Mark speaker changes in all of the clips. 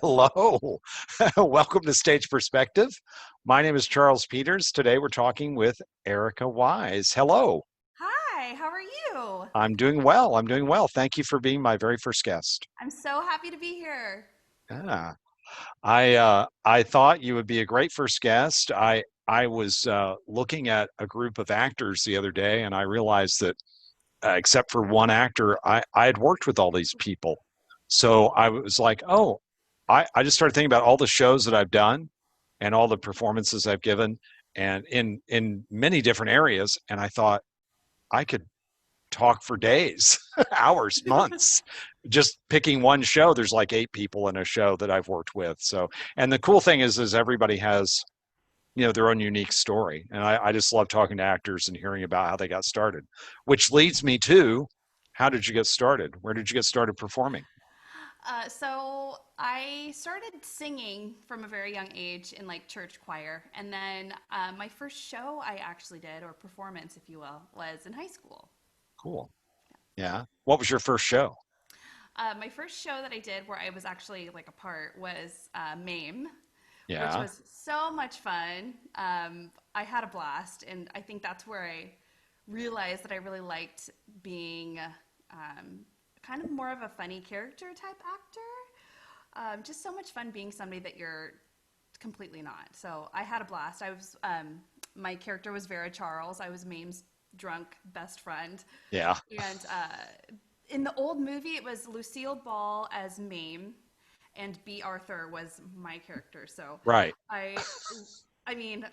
Speaker 1: Hello. Welcome to Stage Perspective. My name is Charles Peters. Today we're talking with Erica Wise. Hello.
Speaker 2: Hi, how are you?
Speaker 1: I'm doing well. I'm doing well. Thank you for being my very first guest.
Speaker 2: I'm so happy to be here.
Speaker 1: Yeah. I thought you would be a great first guest. I was looking at a group of actors the other day, and I realized that except for one actor, I had worked with all these people. So I was like, oh, I just started thinking about all the shows that I've done and all the performances I've given and in many different areas. And I thought I could talk for days, hours, months, just picking one show. There's like 8 people in a show that I've worked with. So, and the cool thing is everybody has, their own unique story. And I just love talking to actors and hearing about how they got started, which leads me to how did you get started? Where did you get started performing?
Speaker 2: So I started singing from a very young age in like church choir, and then my first show I actually did, or performance, if you will, was in high school.
Speaker 1: Cool. Yeah. What was your first show?
Speaker 2: My first show that I did, where I was actually like a part, was MAME, which
Speaker 1: Yeah.
Speaker 2: was so much fun. I had a blast, and I think that's where I realized that I really liked being kind of more of a funny character type actor. Just so much fun being somebody that you're completely not. So I had a blast. My character was Vera Charles. I was Mame's drunk best friend.
Speaker 1: Yeah.
Speaker 2: And in the old movie, it was Lucille Ball as Mame, and B. Arthur was my character. So
Speaker 1: Right.
Speaker 2: I, I mean,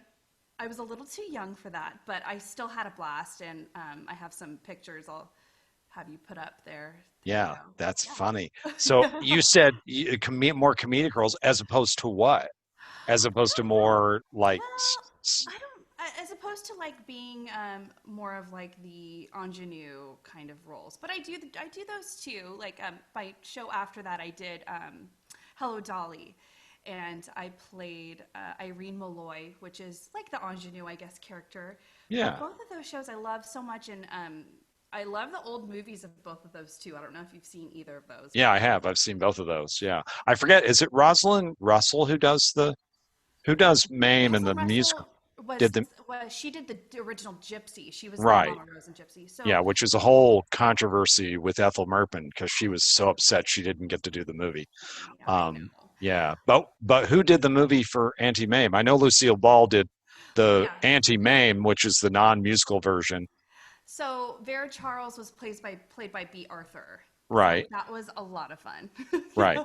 Speaker 2: I was a little too young for that, but I still had a blast, and I have some pictures I'll have you put up there. There you
Speaker 1: Yeah. That's
Speaker 2: go.
Speaker 1: funny. So you said more comedic roles as opposed to what? As
Speaker 2: I
Speaker 1: opposed to
Speaker 2: don't know.
Speaker 1: more like,
Speaker 2: Well, I don't, as opposed to like being more of like the ingenue kind of roles. But I do those too. Like my show after that, I did Hello Dolly, and I played Irene Malloy, which is like the ingenue, I guess, character. But
Speaker 1: yeah.
Speaker 2: both of those shows I love so much, and I love the old movies of both of those too. I don't know if you've seen either of those,
Speaker 1: Yeah,
Speaker 2: but
Speaker 1: I have. I've seen both of those. Yeah. I forget, is it Rosalind Russell who does Mame in the
Speaker 2: Rosalind
Speaker 1: musical?
Speaker 2: Russell
Speaker 1: Did the
Speaker 2: was she did the original Gypsy. She was the
Speaker 1: right.
Speaker 2: Mama Rose and Gypsy. So
Speaker 1: Yeah, which was a whole controversy with Ethel Merpin because she was so upset she didn't get to do the movie.
Speaker 2: yeah, I know.
Speaker 1: Yeah, but who did the movie for Auntie Mame? I know Lucille Ball did the
Speaker 2: Yeah.
Speaker 1: Auntie Mame, which is the non-musical version.
Speaker 2: So Vera Charles was played by B. Arthur. So
Speaker 1: Right,
Speaker 2: that was a lot of fun.
Speaker 1: right.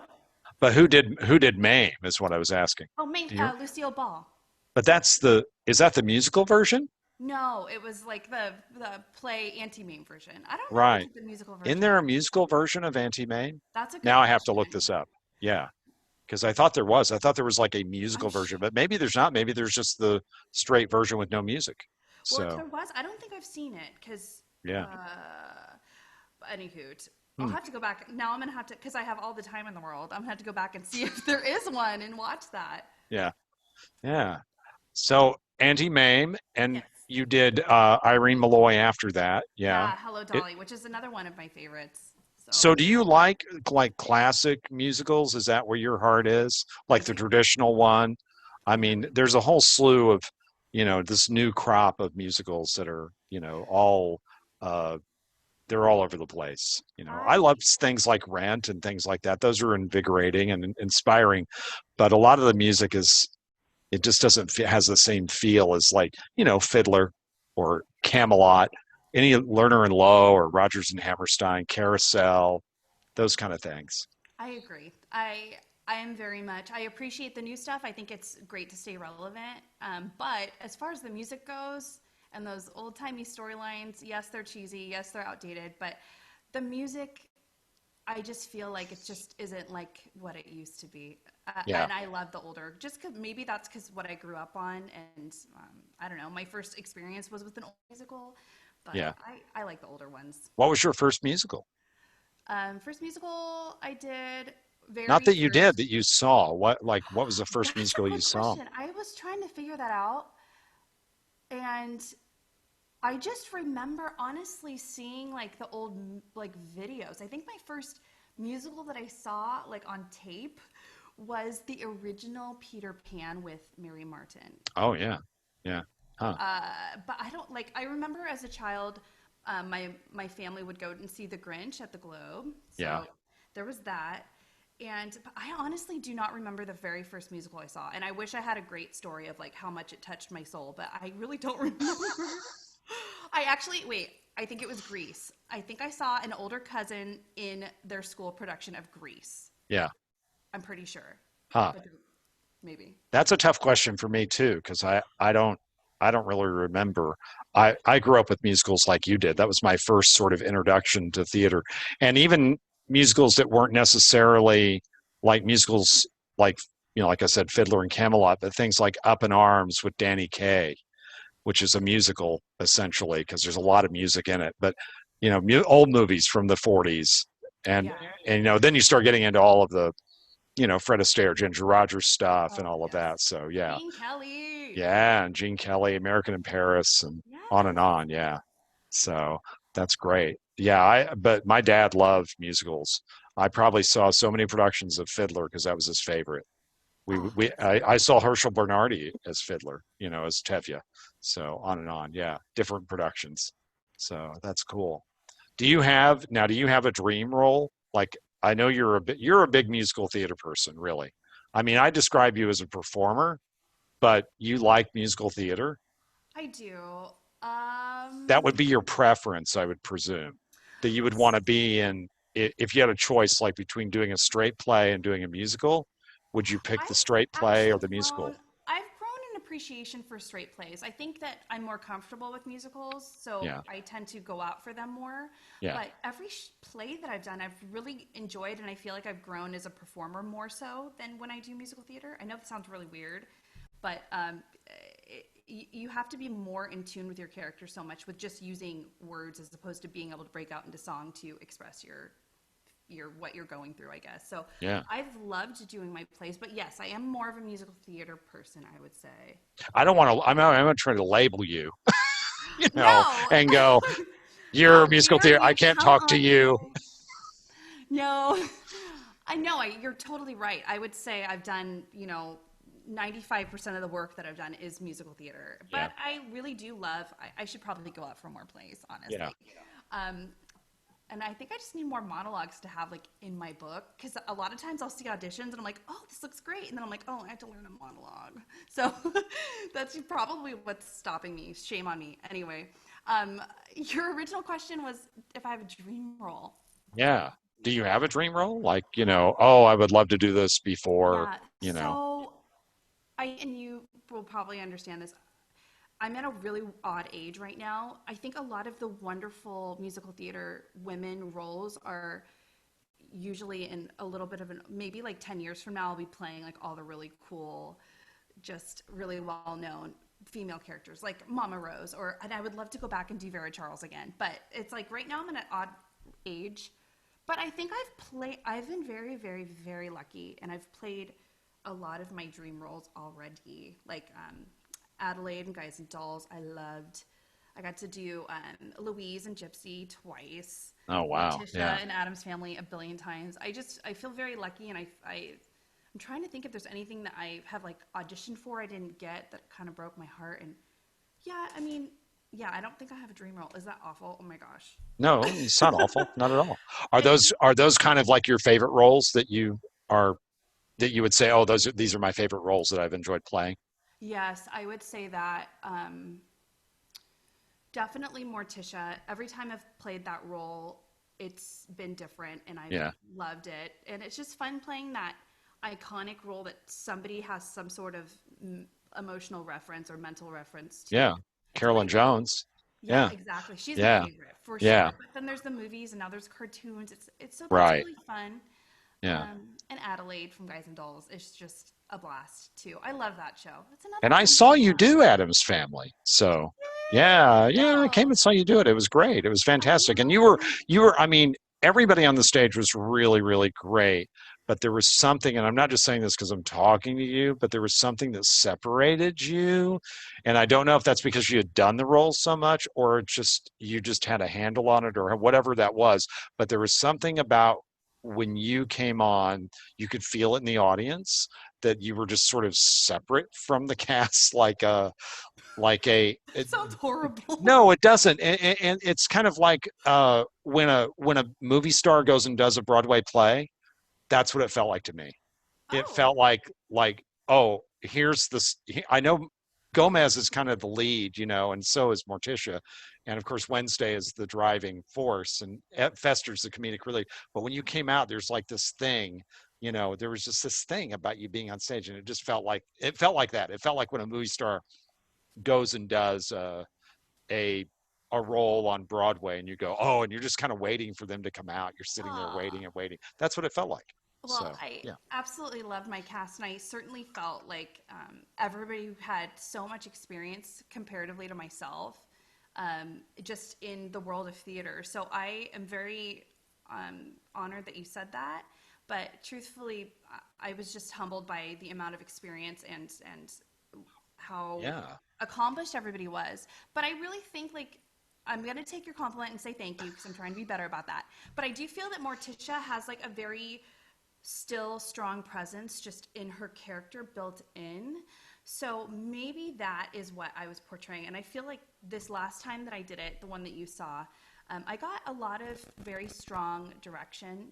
Speaker 1: But who did Mame is what I was asking.
Speaker 2: Oh, main
Speaker 1: Do you?
Speaker 2: Lucille Ball.
Speaker 1: But is that the musical version?
Speaker 2: No, it was like the play anti-meme version. I don't know if they
Speaker 1: Right.
Speaker 2: did the musical
Speaker 1: Isn't
Speaker 2: version.
Speaker 1: there a musical version of Auntie Mame?
Speaker 2: That's a good
Speaker 1: Now I have to look
Speaker 2: question.
Speaker 1: this up. Yeah, because I thought there was. I thought there was like a
Speaker 2: I'm
Speaker 1: musical version,
Speaker 2: sh-
Speaker 1: but maybe there's not. Maybe there's just the straight version with no music.
Speaker 2: well, if
Speaker 1: So,
Speaker 2: there was, I don't think I've seen it because
Speaker 1: yeah.
Speaker 2: any hoot. I'll
Speaker 1: Hmm.
Speaker 2: have to go back. Now I'm gonna have to, because I have all the time in the world. I'm gonna have to go back and see if there is one and watch that.
Speaker 1: Yeah. Yeah. So Auntie Mame, and
Speaker 2: Yes.
Speaker 1: you did Irene Malloy after that. Yeah.
Speaker 2: Yeah, Hello
Speaker 1: It,
Speaker 2: Dolly, which is another one of my favorites.
Speaker 1: so
Speaker 2: So
Speaker 1: do you like classic musicals? Is that where your heart is?
Speaker 2: I
Speaker 1: Like the
Speaker 2: do.
Speaker 1: traditional one? I
Speaker 2: Yeah.
Speaker 1: mean, there's a whole slew of, this new crop of musicals that are, all uh they're all over the place. I
Speaker 2: I
Speaker 1: love things like Rent and things like that. Those are invigorating and inspiring, but a lot of the music is it just doesn't has the same feel as like Fiddler or Camelot, any Lerner and Lowe or Rodgers and Hammerstein, Carousel, those kind of things.
Speaker 2: I agree. I am very much. I appreciate the new stuff. I think it's great to stay relevant. But as far as the music goes and those old timey storylines, yes, they're cheesy. Yes, they're outdated. But the music, I just feel like it just isn't like what it used to be.
Speaker 1: Yeah,
Speaker 2: And I love the older, just cause maybe that's because what I grew up on. And I don't know, my first experience was with an old musical, but
Speaker 1: yeah.
Speaker 2: I like the older ones.
Speaker 1: What was your first musical?
Speaker 2: First musical I did
Speaker 1: Not
Speaker 2: very
Speaker 1: that you did,
Speaker 2: first.
Speaker 1: that you saw. What was the first
Speaker 2: That's a
Speaker 1: musical you
Speaker 2: good
Speaker 1: saw?
Speaker 2: question. I was trying to figure that out, and I just remember honestly seeing like the old like videos. I think my first musical that I saw like on tape was the original Peter Pan with Mary Martin.
Speaker 1: Oh yeah, yeah, huh?
Speaker 2: But I don't like. I remember as a child, my family would go and see The Grinch at the Globe,
Speaker 1: Yeah.
Speaker 2: so there was that. And but I honestly do not remember the very first musical I saw, and I wish I had a great story of like how much it touched my soul, but I really don't remember. I actually wait. I think it was Grease. I think I saw an older cousin in their school production of Grease.
Speaker 1: Yeah.
Speaker 2: I'm pretty sure,
Speaker 1: Huh.
Speaker 2: but maybe.
Speaker 1: That's a tough question for me too, because I don't really remember. I grew up with musicals like you did. That was my first sort of introduction to theater, and even musicals that weren't necessarily like musicals like like I said, Fiddler and Camelot, but things like Up in Arms with Danny Kaye, which is a musical essentially because there's a lot of music in it. But old movies from the '40s, and
Speaker 2: Yeah.
Speaker 1: then you start getting into all of the Fred Astaire, Ginger Rogers stuff, and
Speaker 2: Oh
Speaker 1: all of
Speaker 2: yes.
Speaker 1: that. So yeah,
Speaker 2: Gene Kelly.
Speaker 1: yeah, and Gene Kelly, American in Paris, and on and
Speaker 2: Yes.
Speaker 1: on. Yeah, so that's great. Yeah, but my dad loved musicals. I probably saw so many productions of Fiddler because that was his favorite. We
Speaker 2: Oh,
Speaker 1: we
Speaker 2: it's
Speaker 1: I saw Herschel Bernardi as Fiddler, as Tevye. So on and on. Yeah, different productions. So that's cool. Do you have a dream role? Like I know you're a big musical theater person, really. I mean, I describe you as a performer, but you like musical theater.
Speaker 2: I do.
Speaker 1: That would be your preference, I would presume, that you would want to be in if you had a choice like between doing a straight play and doing a musical, would you pick the
Speaker 2: I've
Speaker 1: straight play or
Speaker 2: actually
Speaker 1: the
Speaker 2: grown.
Speaker 1: musical?
Speaker 2: I've grown an appreciation for straight plays. I think that I'm more comfortable with musicals, so
Speaker 1: Yeah,
Speaker 2: I tend to go out for them more.
Speaker 1: yeah,
Speaker 2: But every play that I've done, I've really enjoyed, and I feel like I've grown as a performer more so than when I do musical theater. I know that sounds really weird, but you have to be more in tune with your character so much with just using words as opposed to being able to break out into song to express your what you're going through, I guess. So
Speaker 1: yeah.
Speaker 2: I've loved doing my plays, but yes, I am more of a musical theater person, I would say.
Speaker 1: I don't want to. I'm not trying to label you,
Speaker 2: No,
Speaker 1: and go, you're a
Speaker 2: how
Speaker 1: musical
Speaker 2: dare
Speaker 1: theater. I
Speaker 2: you
Speaker 1: can't
Speaker 2: come
Speaker 1: talk to
Speaker 2: on
Speaker 1: you.
Speaker 2: me? No, I know. You're totally right. I would say I've done, 95% of the work that I've done is musical theater.
Speaker 1: Yeah,
Speaker 2: But I really do love, I should probably go out for more plays,
Speaker 1: yeah,
Speaker 2: honestly. Um, and I think I just need more monologues to have like in my book because a lot of times I'll see auditions and I'm like, oh, this looks great, and then I'm like, oh, I have to learn a monologue. So that's probably what's stopping me. Shame on me. Anyway, your original question was if I have a dream role.
Speaker 1: yeah. Do you have a dream role? Like, oh, I would love to do this before,
Speaker 2: Yeah.
Speaker 1: you know.
Speaker 2: So and you will probably understand this. I'm at a really odd age right now. I think a lot of the wonderful musical theater women roles are usually in a little bit of an maybe like 10 years from now I'll be playing like all the really cool, just really well known female characters like Mama Rose, or and I would love to go back and do Vera Charles again. But it's like right now I'm in an odd age. But I think I've been very, very, very lucky, and I've played a lot of my dream roles already. Like Adelaide and Guys and Dolls, I loved. I got to do Louise and Gypsy twice.
Speaker 1: Oh, wow.
Speaker 2: Morticia
Speaker 1: Yeah.
Speaker 2: and Adam's Family a billion times. I feel very lucky, and I'm trying to think if there's anything that I have like auditioned for I didn't get that kind of broke my heart. And yeah, I mean, yeah, I don't think I have a dream role. Is that awful? Oh my gosh.
Speaker 1: No, it's not awful. Not at all. Are
Speaker 2: It,
Speaker 1: those kind of like your favorite roles are that you would say, oh, these are my favorite roles that I've enjoyed playing?
Speaker 2: yes, I would say that. Definitely Morticia. Every time I've played that role, it's been different, and I've
Speaker 1: Yeah.
Speaker 2: loved it. And it's just fun playing that iconic role that somebody has some sort of emotional reference or mental reference to.
Speaker 1: Yeah.
Speaker 2: It's really
Speaker 1: Carolyn
Speaker 2: fun.
Speaker 1: Jones.
Speaker 2: Yeah,
Speaker 1: Yeah.
Speaker 2: exactly. She's my
Speaker 1: Yeah.
Speaker 2: favorite for
Speaker 1: Yeah.
Speaker 2: sure. But then there's the movies, and now there's cartoons. It's so that's
Speaker 1: Right.
Speaker 2: really fun.
Speaker 1: Yeah.
Speaker 2: And Adelaide from Guys and Dolls is just a blast too. I love that show. It's another
Speaker 1: And I
Speaker 2: one
Speaker 1: saw
Speaker 2: that
Speaker 1: you do Adam's Family. So,
Speaker 2: Yay!
Speaker 1: yeah, yeah, I came
Speaker 2: Cool.
Speaker 1: and saw you do it. It was great. It was fantastic. And
Speaker 2: Oh,
Speaker 1: I mean, everybody on the stage was really, really great. But there was something, and I'm not just saying this because I'm talking to you, but there was something that separated you. And I don't know if that's because you had done the role so much or you just had a handle on it or whatever that was. But there was something about when you came on, you could feel it in the audience that you were just sort of separate from the cast, like a
Speaker 2: That sounds horrible.
Speaker 1: no, it doesn't, and it's kind of like when a movie star goes and does a Broadway play. That's what it felt like to me. It
Speaker 2: Oh,
Speaker 1: felt like oh, here's this. I know Gomez is kind of the lead, and so is Morticia, and of course Wednesday is the driving force, and Fester's the comedic relief. But when you came out, there's like this thing. There was just this thing about you being on stage, and it felt like that. It felt like when a movie star goes and does a a role on Broadway, and you go, oh, and you're just kind of waiting for them to come out. You're sitting there
Speaker 2: ah.
Speaker 1: waiting and waiting. That's what it felt like.
Speaker 2: Well,
Speaker 1: So
Speaker 2: I
Speaker 1: yeah,
Speaker 2: absolutely loved my cast, and I certainly felt like everybody had so much experience comparatively to myself, just in the world of theater. So I am very honored that you said that. But truthfully, I was just humbled by the amount of experience and how
Speaker 1: yeah.
Speaker 2: accomplished everybody was. But I really think like I'm gonna take your compliment and say thank you because I'm trying to be better about that. But I do feel that Morticia has like a very still strong presence just in her character built in. So maybe that is what I was portraying. And I feel like this last time that I did it, the one that you saw, I got a lot of very strong direction,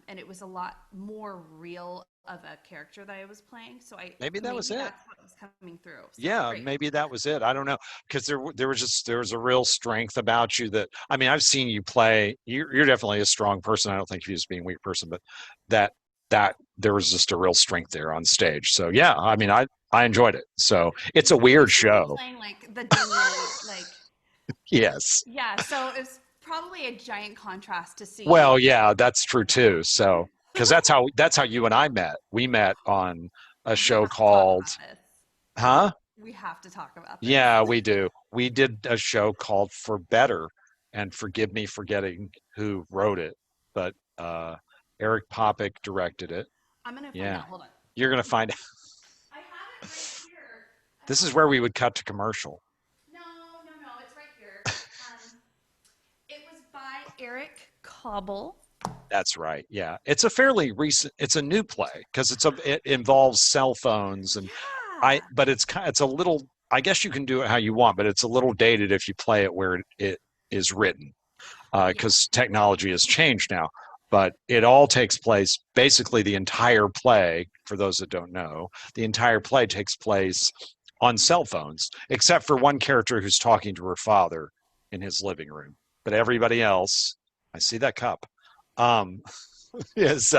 Speaker 2: and it was a lot more real of a character that I was playing. So I
Speaker 1: Maybe that was
Speaker 2: maybe
Speaker 1: it.
Speaker 2: that's what was coming through. So
Speaker 1: Yeah,
Speaker 2: great.
Speaker 1: maybe that was it. I don't know, because there was a real strength about you that I mean I've seen you play. You're definitely a strong person. I don't think of you as being a weak person, but that that there was just a real strength there on stage. So yeah, I mean I enjoyed it. So it's a
Speaker 2: I'm
Speaker 1: weird
Speaker 2: used to
Speaker 1: show.
Speaker 2: playing like the dingy, like
Speaker 1: Yes.
Speaker 2: yeah. So it's probably a giant contrast to see.
Speaker 1: Well, yeah, that's true too. So because that's how you and I met. We met on a
Speaker 2: We
Speaker 1: show
Speaker 2: have to talk
Speaker 1: called,
Speaker 2: about this.
Speaker 1: huh?
Speaker 2: We have to talk about this.
Speaker 1: Yeah, we do. We did a show called For Better, and forgive me for getting who wrote it, but Eric Popick directed it.
Speaker 2: I'm gonna find
Speaker 1: Yeah,
Speaker 2: out. Hold on.
Speaker 1: you're gonna find out.
Speaker 2: I have it right here. I
Speaker 1: This
Speaker 2: have
Speaker 1: is
Speaker 2: it.
Speaker 1: where we would cut to commercial.
Speaker 2: No, no, no. It's right here. It was by Eric Cobble.
Speaker 1: That's right. Yeah, it's a fairly recent. It's a new play because it involves cell phones and
Speaker 2: Yeah.
Speaker 1: but it's a little. I guess you can do it how you want, but it's a little dated if you play it where it is written.
Speaker 2: Yeah.
Speaker 1: Because technology has changed now. But it all takes place, basically, the entire play, for those that don't know, the entire play takes place on cell phones, except for one character who's talking to her father in his living room. But everybody else, I see that cup, um, is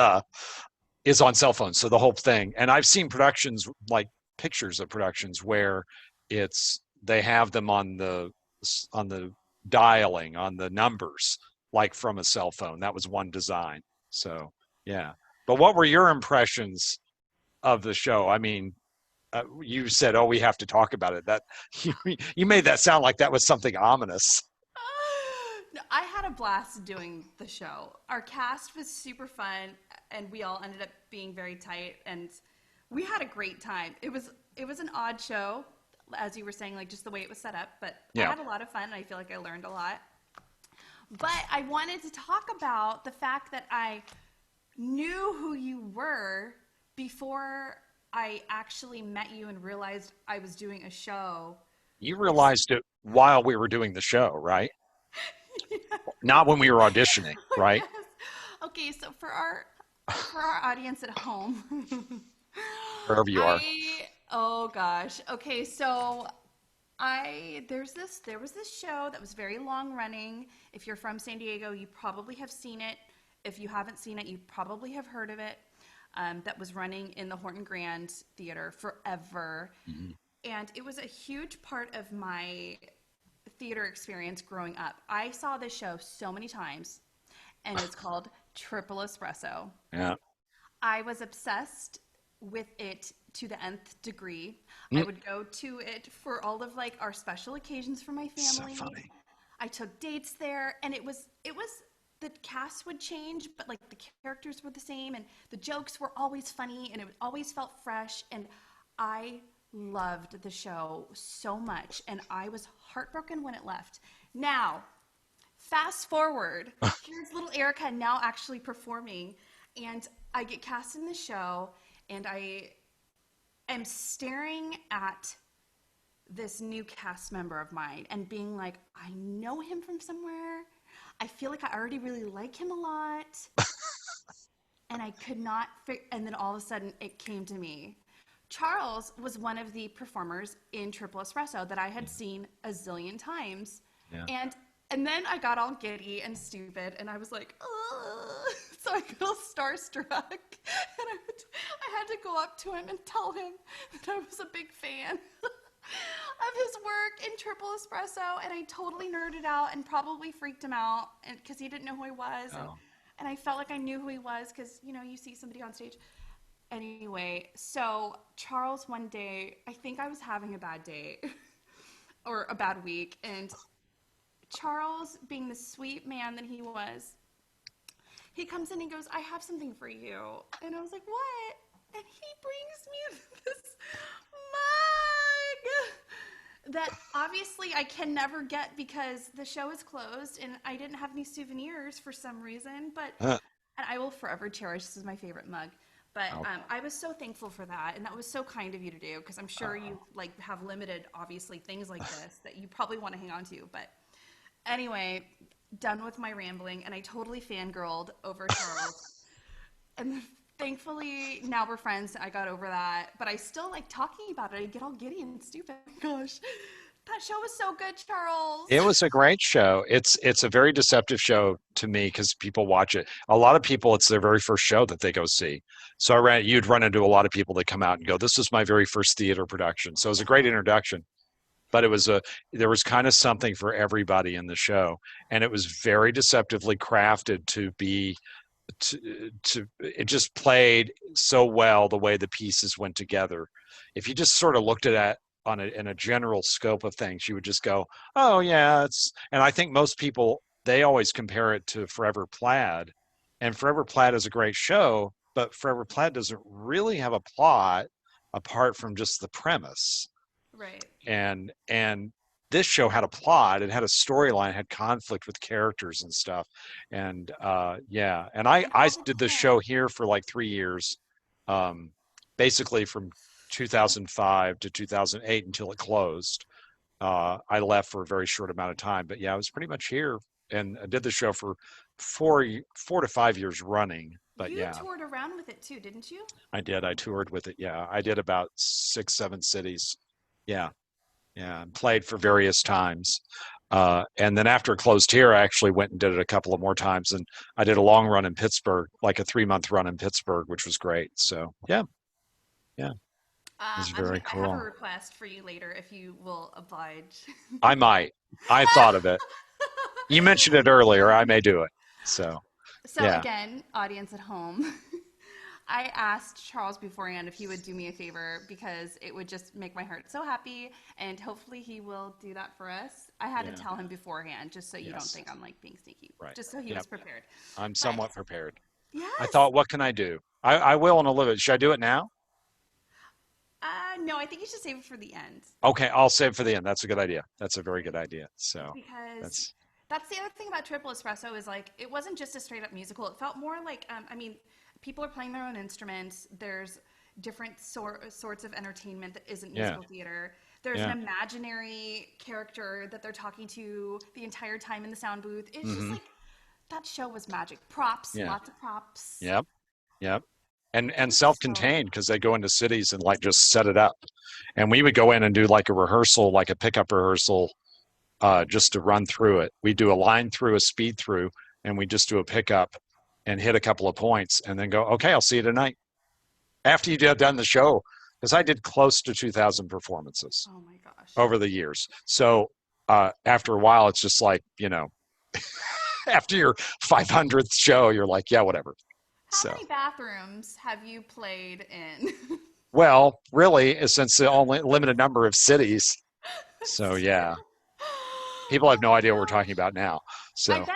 Speaker 1: is on cell phones. So the whole thing, and I've seen productions like pictures of productions where it's they have them on the dialing on the numbers like from a cell phone. That was one design. So yeah. But what were your impressions of the show? I mean, you said, "Oh, we have to talk about it." That you you made that sound like that was something ominous.
Speaker 2: No, I had a blast doing the show. Our cast was super fun, and we all ended up being very tight, and we had a great time. It was an odd show, as you were saying, like just the way it was set up. But I
Speaker 1: Yeah.
Speaker 2: had a lot of fun, and I feel like I learned a lot. But I wanted to talk about the fact that I knew who you were before I actually met you and realized I was doing a show.
Speaker 1: You realized it while we were doing the show, right? Not when we were auditioning, right?
Speaker 2: Yes. Okay, so for our audience at home,
Speaker 1: Wherever you are.
Speaker 2: oh gosh. Okay, so I there was this show that was very long running. If you're from San Diego, you probably have seen it. If you haven't seen it, you probably have heard of it. That was running in the Horton Grand Theater forever.
Speaker 1: Mhm.
Speaker 2: And it was a huge part of my theater experience growing up. I saw this show so many times, and it's called Triple Espresso.
Speaker 1: Yeah.
Speaker 2: I was obsessed with it to the nth degree. I
Speaker 1: Mm,
Speaker 2: would go to it for all of like our special occasions for my
Speaker 1: so
Speaker 2: family.
Speaker 1: funny.
Speaker 2: I took dates there, and it was the cast would change, but like the characters were the same, and the jokes were always funny, and it always felt fresh. And I loved the show so much, and I was heartbroken when it left. Now, fast forward, here's little Erica now actually performing. And I get cast in the show, and I am staring at this new cast member of mine and being like, I know him from somewhere. I feel like I already really like him a lot. And I could not and then all of a sudden it came to me. Charles was one of the performers in Triple Espresso that I had seen a zillion times.
Speaker 1: Yeah.
Speaker 2: And and then I got all giddy and stupid and I was like, ugh. So I got all starstruck and I had to go up to him and tell him that I was a big fan of his work in Triple Espresso, and I totally nerded out and probably freaked him out because he didn't know who I was.
Speaker 1: Oh.
Speaker 2: And I felt like I knew who he was because, you know, you see somebody on stage. Anyway, so Charles one day, I think I was having a bad day or a bad week, and Charles, being the sweet man that he was, he comes in and he goes, I have something for you. And I was like, what? And he brings me this mug that obviously I can never get because the show is closed and I didn't have any souvenirs for some reason. But and I will forever cherish this is my favorite mug. But I was so thankful for that, and that was so kind of you to do because I'm sure you like have limited, obviously, things like this that you probably want to hang on to. But anyway, done with my rambling, and I totally fangirled over Charles. And thankfully, now we're friends. I got over that, but I still like talking about it. I get all giddy and stupid. Gosh, that show was so good, Charles.
Speaker 1: It was a great show. It's a very deceptive show to me because people watch it. A lot of people, it's their very first show that they go see. So you'd run into a lot of people that come out and go, "This was my very first theater production." So it was a great introduction. But there was kind of something for everybody in the show, and it was very deceptively crafted to be to it just played so well the way the pieces went together. If you just sort of looked at it in a general scope of things, you would just go, "Oh yeah, it's." And I think most people they always compare it to Forever Plaid, and Forever Plaid is a great show, but Forever Plaid doesn't really have a plot apart from just the premise.
Speaker 2: Right.
Speaker 1: And this show had a plot, it had a storyline, it had conflict with characters and stuff. And yeah, and
Speaker 2: And
Speaker 1: I
Speaker 2: all the
Speaker 1: did the
Speaker 2: yeah.
Speaker 1: show here for like 3 years, um, basically from 2005 to 2008 until it closed. I left for a very short amount of time, but yeah, I was pretty much here, and I did the show for 4 to 5 years running. But
Speaker 2: You
Speaker 1: yeah,
Speaker 2: toured around with it too, didn't you?
Speaker 1: I did. I toured with it. Yeah, I did about 6, 7 cities. Yeah. Yeah, and played for various times. And then after it closed here, I actually went and did it a couple of more times. And I did a long run in Pittsburgh, like a 3 month run in Pittsburgh, which was great. So yeah, yeah, it was very
Speaker 2: I have a
Speaker 1: cool.
Speaker 2: request for you later if you will oblige.
Speaker 1: I might. I thought of it. You mentioned it earlier. I may do it. So
Speaker 2: So
Speaker 1: yeah,
Speaker 2: again, audience at home, I asked Charles beforehand if he would do me a favor because it would just make my heart so happy, and hopefully he will do that for us. I had to
Speaker 1: yeah,
Speaker 2: tell him beforehand just so you don't
Speaker 1: yes,
Speaker 2: think I'm like being sneaky,
Speaker 1: right.
Speaker 2: just so he
Speaker 1: Yep,
Speaker 2: was prepared.
Speaker 1: I'm
Speaker 2: But
Speaker 1: somewhat prepared. I
Speaker 2: yes,
Speaker 1: thought, what can I do? I will in a little bit. Should I do it now?
Speaker 2: no, I think you should save it for the end
Speaker 1: Okay, I'll save for the end. That's a good idea. That's a very good idea. So
Speaker 2: because
Speaker 1: that's
Speaker 2: that's the other thing about Triple Espresso is like it wasn't just a straight up musical. It felt more like I mean, people are playing their own instruments. There's different sorts of entertainment that isn't
Speaker 1: yeah,
Speaker 2: musical theater. There's an
Speaker 1: yeah.
Speaker 2: imaginary character that they're talking to the entire time in the sound booth. It's just
Speaker 1: Hmm.
Speaker 2: like that show was magic. Props,
Speaker 1: Yeah.
Speaker 2: lots of props.
Speaker 1: Yep. Yep.
Speaker 2: It
Speaker 1: And
Speaker 2: was so
Speaker 1: self-contained because they go into cities and like just set it up. And we would go in and do like a rehearsal, like a pickup rehearsal, just to run through it. We do a line through, a speed through, and we just do a pickup and hit a couple of points and then go, okay, I'll see you tonight. After you did done the show, because I did close to 2,000 performances
Speaker 2: oh my gosh.
Speaker 1: over the years. So after a while, it's just like, after your 500th show, you're like, yeah, whatever.
Speaker 2: How
Speaker 1: So
Speaker 2: many bathrooms have you played in?
Speaker 1: well, really, since the only limited number of cities. So
Speaker 2: That's
Speaker 1: yeah,
Speaker 2: true.
Speaker 1: people have
Speaker 2: Oh
Speaker 1: no idea what we're
Speaker 2: my gosh.
Speaker 1: talking about now.
Speaker 2: I
Speaker 1: So
Speaker 2: bet,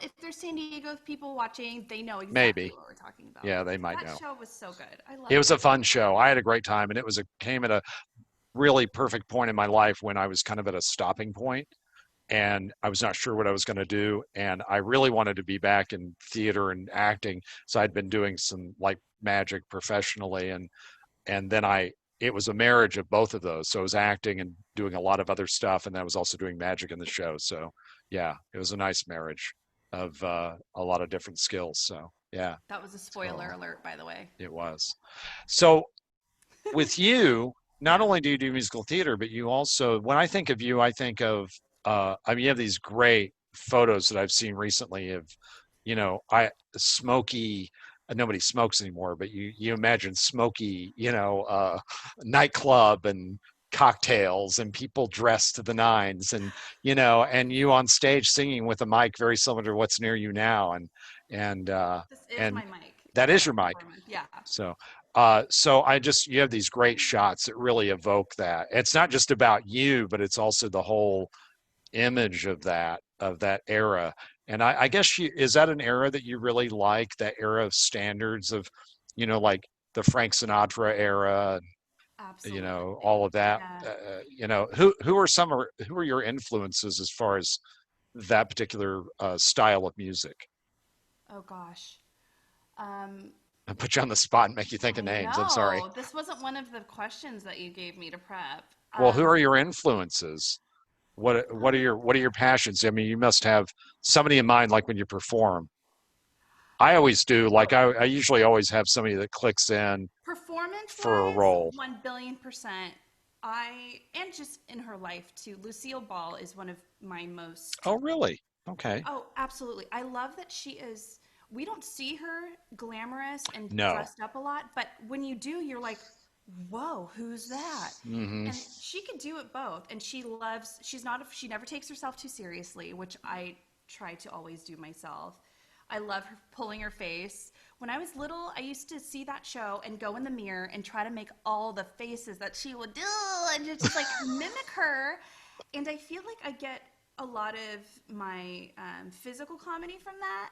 Speaker 2: if there's San Diego people watching, they know exactly
Speaker 1: maybe,
Speaker 2: what we're talking about.
Speaker 1: yeah, they might
Speaker 2: That
Speaker 1: know.
Speaker 2: show was so good. I
Speaker 1: It
Speaker 2: loved
Speaker 1: was a
Speaker 2: it.
Speaker 1: fun show. I had a great time, and came at a really perfect point in my life when I was kind of at a stopping point, and I was not sure what I was going to do. And I really wanted to be back in theater and acting. So I'd been doing some like magic professionally, and then it was a marriage of both of those. So I was acting and doing a lot of other stuff, and I was also doing magic in the show. So yeah, it was a nice marriage of a lot of different skills. So yeah,
Speaker 2: That was a spoiler
Speaker 1: so
Speaker 2: alert, by the way.
Speaker 1: it was. So with you, not
Speaker 2: Yeah.
Speaker 1: only do you do musical theater, but you also, when I think of you, I think of, I mean, you have these great photos that I've seen recently of, smoky, nobody smokes anymore, but you imagine smoky, nightclub and cocktails and people dressed to the nines and you on stage singing with a mic very similar to what's near you now. And, uh,
Speaker 2: This is
Speaker 1: and
Speaker 2: my mic
Speaker 1: that
Speaker 2: that
Speaker 1: is
Speaker 2: I
Speaker 1: your mic.
Speaker 2: perform with. Yeah.
Speaker 1: So, you have these great shots that really evoke that. It's not just about you, but it's also the whole image of that era. And I guess is that an era that you really like, that era of standards of, like the Frank Sinatra era, all
Speaker 2: Absolutely.
Speaker 1: of that.
Speaker 2: Yeah.
Speaker 1: Who are your influences as far as that particular style of music?
Speaker 2: Oh gosh. Um,
Speaker 1: I put you on the spot and make you think of
Speaker 2: I
Speaker 1: names. I'm sorry.
Speaker 2: know. This wasn't one of the questions that you gave me to prep.
Speaker 1: Well, who are your influences? What are your passions? I mean, you must have somebody in mind, like when you perform. I always do. Like I usually always have somebody that clicks in
Speaker 2: Performance
Speaker 1: for a
Speaker 2: wise,
Speaker 1: role.
Speaker 2: 1 billion%. And just in her life too, Lucille Ball is one of my most.
Speaker 1: Oh, really? Okay.
Speaker 2: Oh, absolutely. I love that she is. We don't see her glamorous and
Speaker 1: No.
Speaker 2: dressed up a lot, but when you do, you're like, whoa, who's that?
Speaker 1: Hmm.
Speaker 2: And she could do it both. And she's not, she never takes herself too seriously, which I try to always do myself. I love her pulling her face. When I was little, I used to see that show and go in the mirror and try to make all the faces that she would do and just like mimic her. And I feel like I get a lot of my physical comedy from that.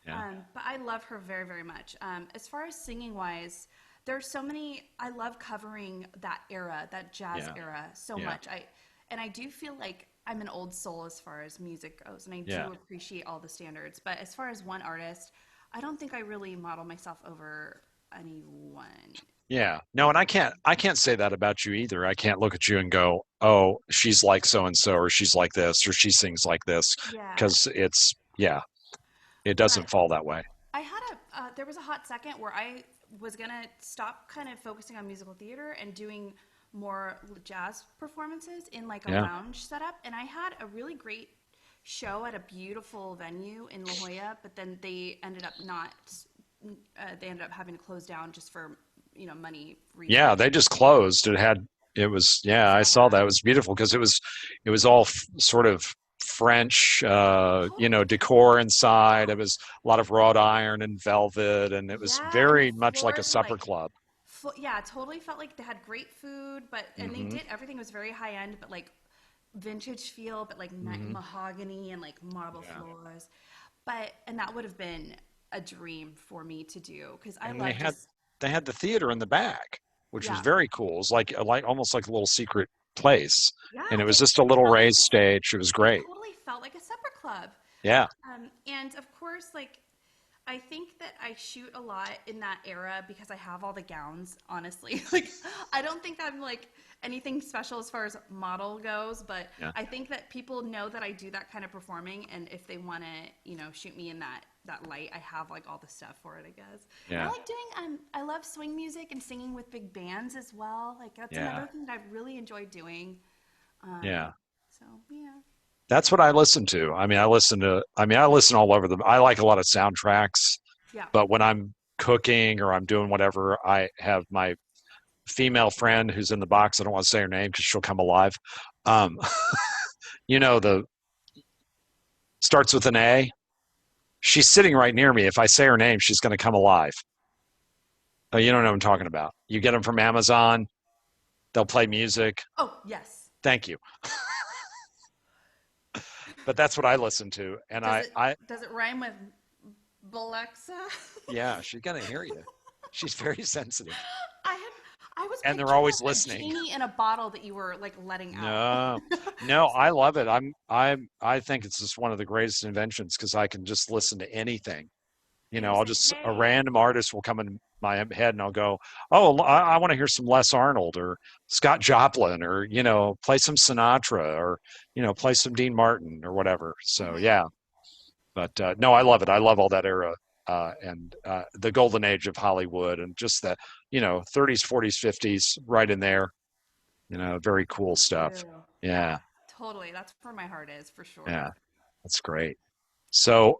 Speaker 1: Yeah.
Speaker 2: But I love her very, very much. As far as singing wise, there's so many. I love covering that era, that jazz
Speaker 1: Yeah.
Speaker 2: era, so
Speaker 1: Yeah.
Speaker 2: much. I do feel like I'm an old soul as far as music goes, and I
Speaker 1: Yeah.
Speaker 2: do appreciate all the standards. But as far as one artist, I don't think I really model myself over anyone.
Speaker 1: Yeah. No, and I can't say that about you either. I can't look at you and go, "Oh, she's like so and so or she's like this or she sings like this,"
Speaker 2: Yeah,
Speaker 1: because it
Speaker 2: but
Speaker 1: doesn't fall that way.
Speaker 2: I had there was a hot second where I was gonna stop kind of focusing on musical theater and doing more jazz performances in like a
Speaker 1: Yeah.
Speaker 2: lounge setup, and I had a really great show at a beautiful venue in La Jolla, but then they ended up not. They ended up having to close down just for money
Speaker 1: Yeah,
Speaker 2: reasons.
Speaker 1: they just closed. Yeah, I
Speaker 2: So
Speaker 1: saw that.
Speaker 2: bad.
Speaker 1: It was beautiful because it was all sort of French,
Speaker 2: Totally.
Speaker 1: decor inside. It was a lot of wrought iron and velvet, and it was
Speaker 2: Yeah, and the
Speaker 1: very much like a
Speaker 2: floors were
Speaker 1: supper
Speaker 2: like,
Speaker 1: club.
Speaker 2: yeah, totally felt like they had great food, but and they
Speaker 1: Hmm.
Speaker 2: did everything was very high end, but like vintage feel, but like
Speaker 1: Hmm.
Speaker 2: mahogany and like marble
Speaker 1: Yeah.
Speaker 2: floors. But and that would have been a dream for me to do because I
Speaker 1: And they
Speaker 2: love
Speaker 1: had
Speaker 2: just
Speaker 1: they had the theater in the back, which was
Speaker 2: yeah,
Speaker 1: very cool. It was like almost like a little secret place,
Speaker 2: yeah.
Speaker 1: and it was
Speaker 2: It
Speaker 1: just a
Speaker 2: it
Speaker 1: little
Speaker 2: felt like
Speaker 1: raised stage. It was
Speaker 2: it
Speaker 1: great.
Speaker 2: totally felt like a supper club.
Speaker 1: Yeah.
Speaker 2: And of course, like I think that I shoot a lot in that era because I have all the gowns, honestly. Like I don't think I'm like anything special as far as model goes, but
Speaker 1: Yeah.
Speaker 2: I think that people know that I do that kind of performing and if they want to, shoot me in that light, I have like all the stuff for it, I guess. And I
Speaker 1: Yeah.
Speaker 2: like doing I love swing music and singing with big bands as well. Like that's
Speaker 1: Yeah.
Speaker 2: another thing that I've really enjoyed doing. Um
Speaker 1: Yeah.
Speaker 2: so yeah.
Speaker 1: That's what I listen to. I listen all over them. I like a lot of soundtracks,
Speaker 2: Yeah.
Speaker 1: but when I'm cooking or I'm doing whatever, I have my female friend who's in the box. I don't want to say her name because she'll come alive. Um, the starts with an A. She's sitting right near me. If I say her name, she's going to come alive. Oh, you don't know what I'm talking about. You get them from Amazon. They'll play music.
Speaker 2: Oh, yes.
Speaker 1: Thank you. But that's what I listen to, and
Speaker 2: Does
Speaker 1: I,
Speaker 2: it
Speaker 1: I,
Speaker 2: does it rhyme with Balexa?
Speaker 1: yeah, she's gonna hear you. She's very sensitive.
Speaker 2: I had I was
Speaker 1: and they're
Speaker 2: picturing
Speaker 1: always
Speaker 2: like a
Speaker 1: listening.
Speaker 2: genie in a bottle that you were like letting out.
Speaker 1: No, no, I love it. I think it's just one of the greatest inventions because I can just listen to anything. You
Speaker 2: And
Speaker 1: know,
Speaker 2: just
Speaker 1: I'll
Speaker 2: say,
Speaker 1: just a
Speaker 2: hey,
Speaker 1: random artist will come in my head and I'll go, oh, I want to hear some Les Arnold or Scott Joplin or play some Sinatra or play some Dean Martin or whatever. So
Speaker 2: mm-hmm.
Speaker 1: yeah, but no, I love it. I love all that era and the golden age of Hollywood and just that 30s, 40s, 50s right in there. Very cool
Speaker 2: Me
Speaker 1: stuff.
Speaker 2: too.
Speaker 1: Yeah,
Speaker 2: Yeah, totally. That's where my heart is for
Speaker 1: yeah,
Speaker 2: sure.
Speaker 1: that's great. So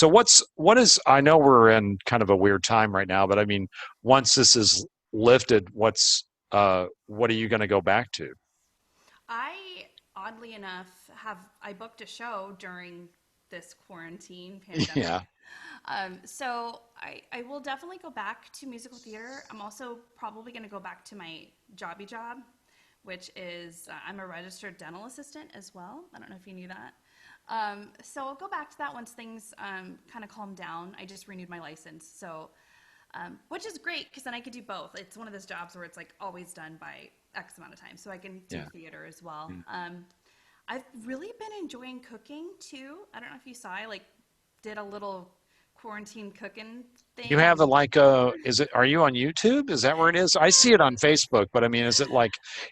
Speaker 1: what is? I know we're in kind of a weird time right now, but I mean, once this is lifted, what are you going to go back to?
Speaker 2: I, oddly enough, I booked a show during this quarantine pandemic.
Speaker 1: Yeah.
Speaker 2: So I will definitely go back to musical theater. I'm also probably going to go back to my jobby job, which is I'm a registered dental assistant as well. I don't know if you knew that. So I'll go back to that once things kind of calm down. I just renewed my license, so which is great because then I could do both. It's one of those jobs where it's like always done by X amount of time, so I can do
Speaker 1: Yeah.
Speaker 2: theater as well.
Speaker 1: Yeah.
Speaker 2: I've really been enjoying cooking too. I don't know if you saw, I like did a little quarantine cooking
Speaker 1: You
Speaker 2: thing
Speaker 1: have
Speaker 2: on
Speaker 1: a like is it are you on YouTube? Is that where it is? I see it on Facebook, but I mean, is it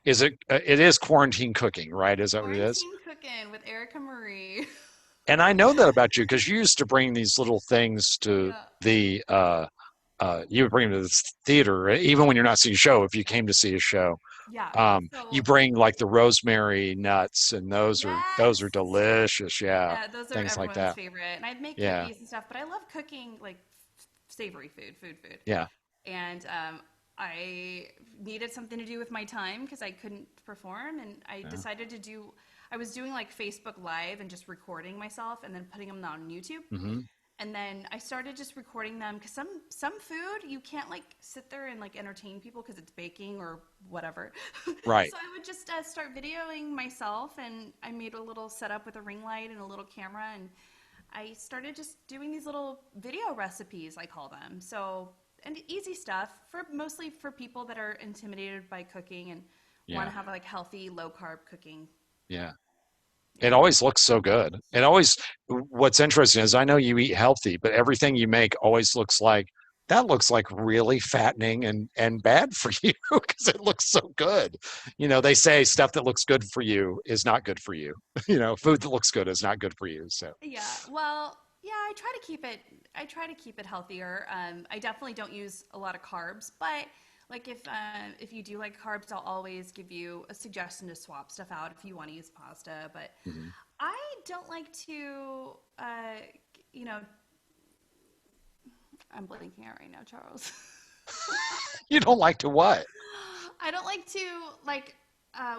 Speaker 1: it is quarantine cooking, right? Is that what it is?
Speaker 2: quarantine cooking with Erica Marie.
Speaker 1: And I know that about you because you used to bring these little things to
Speaker 2: Yeah.
Speaker 1: the you would bring them to the theater, even when you're not seeing a show, if you came to see a show.
Speaker 2: Yeah.
Speaker 1: You
Speaker 2: So
Speaker 1: bring like the rosemary nuts, and those
Speaker 2: yes.
Speaker 1: are delicious. Yeah,
Speaker 2: Yeah, those are
Speaker 1: things like
Speaker 2: everyone's
Speaker 1: that.
Speaker 2: favorite. And I'd make
Speaker 1: Yeah,
Speaker 2: cookies and stuff, but I love cooking like savory food.
Speaker 1: yeah,
Speaker 2: And I needed something to do with my time because I couldn't perform, and I
Speaker 1: yeah.
Speaker 2: decided to do. I was doing like Facebook Live and just recording myself and then putting them on YouTube.
Speaker 1: Hmm.
Speaker 2: And then I started just recording them because some food you can't like sit there and like entertain people because it's baking or whatever.
Speaker 1: Right.
Speaker 2: So I would just start videoing myself, and I made a little setup with a ring light and a little camera, and I started just doing these little video recipes, I call them. So, and easy stuff for mostly for people that are intimidated by cooking and want
Speaker 1: Yeah,
Speaker 2: to have like healthy, low carb cooking.
Speaker 1: yeah. It
Speaker 2: Yeah.
Speaker 1: always looks so good. What's interesting is I know you eat healthy, but everything you make always looks like that looks like really fattening and bad for you because it looks so good. They say stuff that looks good for you is not good for you. Food that looks good is not good for you. So,
Speaker 2: Yeah. Well, yeah, I try to keep it healthier. I definitely don't use a lot of carbs, but like if you do like carbs, I'll always give you a suggestion to swap stuff out if you want to use pasta. But
Speaker 1: mhm.
Speaker 2: I don't like to, you know, I'm blinking out right now, Charles.
Speaker 1: You don't like to what?
Speaker 2: I don't like to like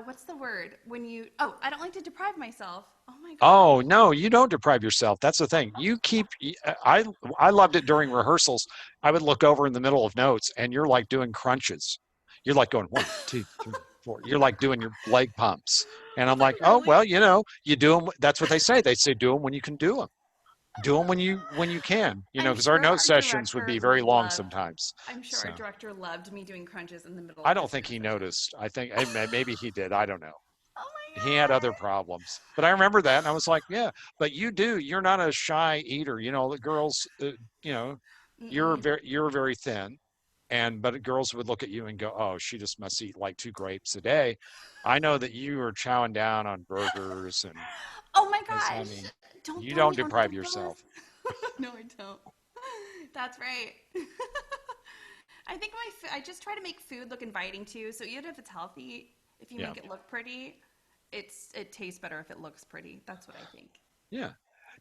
Speaker 2: what's the word when you oh I don't like to deprive myself. Oh my
Speaker 1: Oh,
Speaker 2: gosh.
Speaker 1: no, you don't deprive yourself. That's the thing. I loved it during rehearsals. I would look over in the middle of notes and you're like doing crunches. You're like going 1, 2, 3, 4. You're like doing your leg pumps. And I'm like, "Oh,
Speaker 2: Really?
Speaker 1: well, you do them. That's what they say. They say do them when you can do them. Do them when you can,
Speaker 2: I'm
Speaker 1: because our
Speaker 2: sure
Speaker 1: note
Speaker 2: our
Speaker 1: sessions would
Speaker 2: director
Speaker 1: be very long
Speaker 2: loved
Speaker 1: sometimes.
Speaker 2: I'm sure our
Speaker 1: So,
Speaker 2: director loved me doing crunches in the middle
Speaker 1: I
Speaker 2: of
Speaker 1: don't
Speaker 2: his
Speaker 1: think
Speaker 2: note
Speaker 1: he
Speaker 2: session.
Speaker 1: noticed. I think maybe he did. I don't know.
Speaker 2: Oh my
Speaker 1: He had other problems. But I remember that, and I was like, yeah, but you're not a shy eater. The girls, you know,
Speaker 2: god. Mm-mm.
Speaker 1: you're very thin, but girls would look at you and go, oh, she just must eat like 2 grapes a day. I know that you are chowing down on burgers
Speaker 2: Oh my
Speaker 1: and so, I
Speaker 2: gosh.
Speaker 1: mean,
Speaker 2: Don't
Speaker 1: you
Speaker 2: throw
Speaker 1: don't
Speaker 2: me under the
Speaker 1: deprive
Speaker 2: bus.
Speaker 1: yourself.
Speaker 2: No, I don't. That's right. I think I just try to make food look inviting too. So even if it's healthy, if you
Speaker 1: Yeah.
Speaker 2: make it look pretty, it tastes better if it looks pretty. That's what I think.
Speaker 1: Yeah.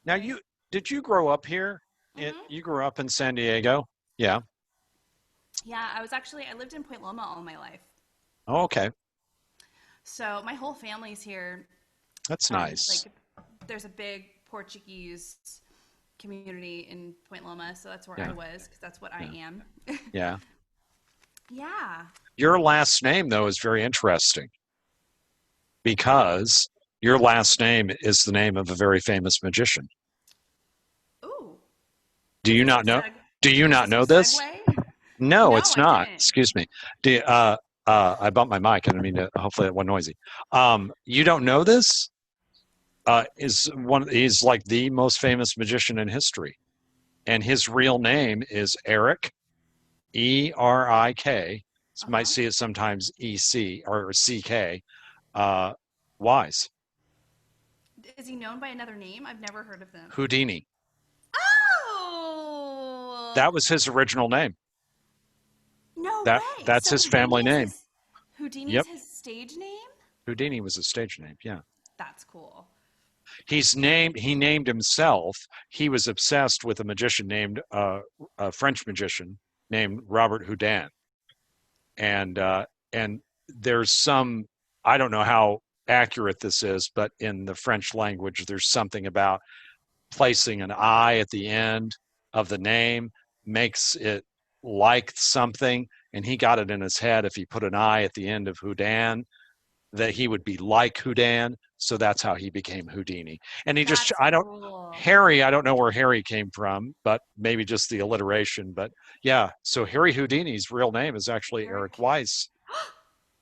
Speaker 1: Now
Speaker 2: Right?
Speaker 1: did you grow up here?
Speaker 2: Hmm.
Speaker 1: You grew up in San Diego? Yeah.
Speaker 2: Yeah, I lived in Point Loma all my life.
Speaker 1: Oh, okay.
Speaker 2: So my whole family's here.
Speaker 1: That's nice.
Speaker 2: Like there's a big Portuguese community in Point Loma, so that's where I
Speaker 1: Yeah.
Speaker 2: was because that's what I
Speaker 1: Yeah.
Speaker 2: am.
Speaker 1: Yeah.
Speaker 2: Yeah.
Speaker 1: Your last name, though, is very interesting because your last name is the name of a very famous magician.
Speaker 2: Ooh,
Speaker 1: Do
Speaker 2: is
Speaker 1: you
Speaker 2: this
Speaker 1: not
Speaker 2: a
Speaker 1: know?
Speaker 2: seg?
Speaker 1: Do you
Speaker 2: Is
Speaker 1: not
Speaker 2: this a
Speaker 1: know this?
Speaker 2: segue?
Speaker 1: No,
Speaker 2: No,
Speaker 1: it's
Speaker 2: I
Speaker 1: not.
Speaker 2: didn't.
Speaker 1: Excuse me. I bumped my mic. I didn't mean to. Hopefully, it wasn't noisy. You don't know this? He's like the most famous magician in history, and his real name is Eric Erik. You
Speaker 2: Uh
Speaker 1: might
Speaker 2: huh.
Speaker 1: see it sometimes EC or CK. Uh, Wise.
Speaker 2: Is he known by another name? I've never heard of them.
Speaker 1: Houdini.
Speaker 2: Oh,
Speaker 1: That was his original name.
Speaker 2: no way.
Speaker 1: That's
Speaker 2: So
Speaker 1: his family name.
Speaker 2: Houdini's
Speaker 1: Yep.
Speaker 2: his stage name?
Speaker 1: Houdini was his stage name. Yeah.
Speaker 2: That's cool.
Speaker 1: He named himself. He was obsessed with a magician named a French magician named Robert Houdin, and there's some, I don't know how accurate this is, but in the French language, there's something about placing an I at the end of the name makes it like something, and he got it in his head if he put an I at the end of Houdin that he would be like Houdin. So that's how he became Houdini. And he just,
Speaker 2: That's
Speaker 1: I don't,
Speaker 2: cool.
Speaker 1: Harry, I don't know where Harry came from, but maybe just the alliteration. But yeah, so Harry Houdini's real name is actually Eric
Speaker 2: Eric.
Speaker 1: Weisz.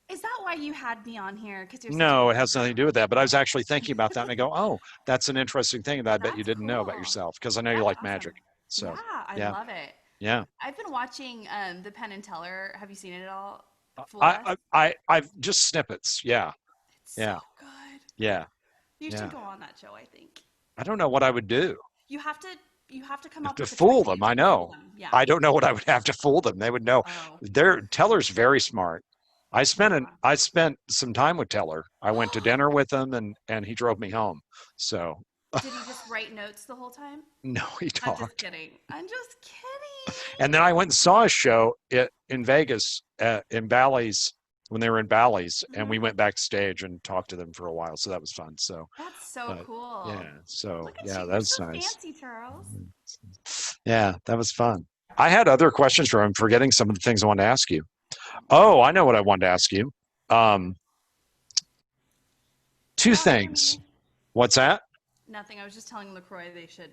Speaker 2: Is that why you had me on here? Because you're such a
Speaker 1: No,
Speaker 2: big
Speaker 1: it has nothing to do with that. But I was actually thinking about that and I go, oh, that's an interesting thing that I bet you
Speaker 2: That's
Speaker 1: didn't know about
Speaker 2: cool.
Speaker 1: yourself because I know you
Speaker 2: That's
Speaker 1: like magic.
Speaker 2: awesome. Yeah,
Speaker 1: So
Speaker 2: I
Speaker 1: yeah,
Speaker 2: love it.
Speaker 1: yeah.
Speaker 2: I've been watching the Penn and Teller. Have you seen it all? Full S?
Speaker 1: I've just snippets. Yeah,
Speaker 2: It's so
Speaker 1: yeah,
Speaker 2: good.
Speaker 1: yeah,
Speaker 2: You should
Speaker 1: yeah.
Speaker 2: go on that show, I think.
Speaker 1: I don't know what I would do.
Speaker 2: You have to you have to come up
Speaker 1: To
Speaker 2: with a
Speaker 1: fool
Speaker 2: trick that
Speaker 1: them,
Speaker 2: you
Speaker 1: I
Speaker 2: can fool
Speaker 1: know.
Speaker 2: them. Yeah.
Speaker 1: I don't know what I would have to fool them. They would know.
Speaker 2: Oh.
Speaker 1: Teller's very smart.
Speaker 2: Yeah.
Speaker 1: I spent some time with Teller. I went to dinner with him and he drove me home. So
Speaker 2: Did he just write notes the whole time?
Speaker 1: no, he
Speaker 2: I'm just
Speaker 1: talked.
Speaker 2: kidding. I'm just
Speaker 1: And
Speaker 2: kidding.
Speaker 1: then I went and saw a show in Vegas in Bally's when they were in Bally's, and
Speaker 2: Hmm.
Speaker 1: we went backstage and talked to them for a while. So that was fun. So,
Speaker 2: That's so
Speaker 1: but
Speaker 2: cool.
Speaker 1: yeah, so
Speaker 2: Look at
Speaker 1: yeah,
Speaker 2: you. You're so
Speaker 1: that's nice.
Speaker 2: fancy, Charles.
Speaker 1: Yeah, that was fun. I had other questions for him, forgetting some of the things I wanted to ask you. Oh, I know what I wanted to ask you. Um, Two
Speaker 2: Sponsor
Speaker 1: things.
Speaker 2: me.
Speaker 1: What's that?
Speaker 2: Nothing. I was just telling LaCroix they should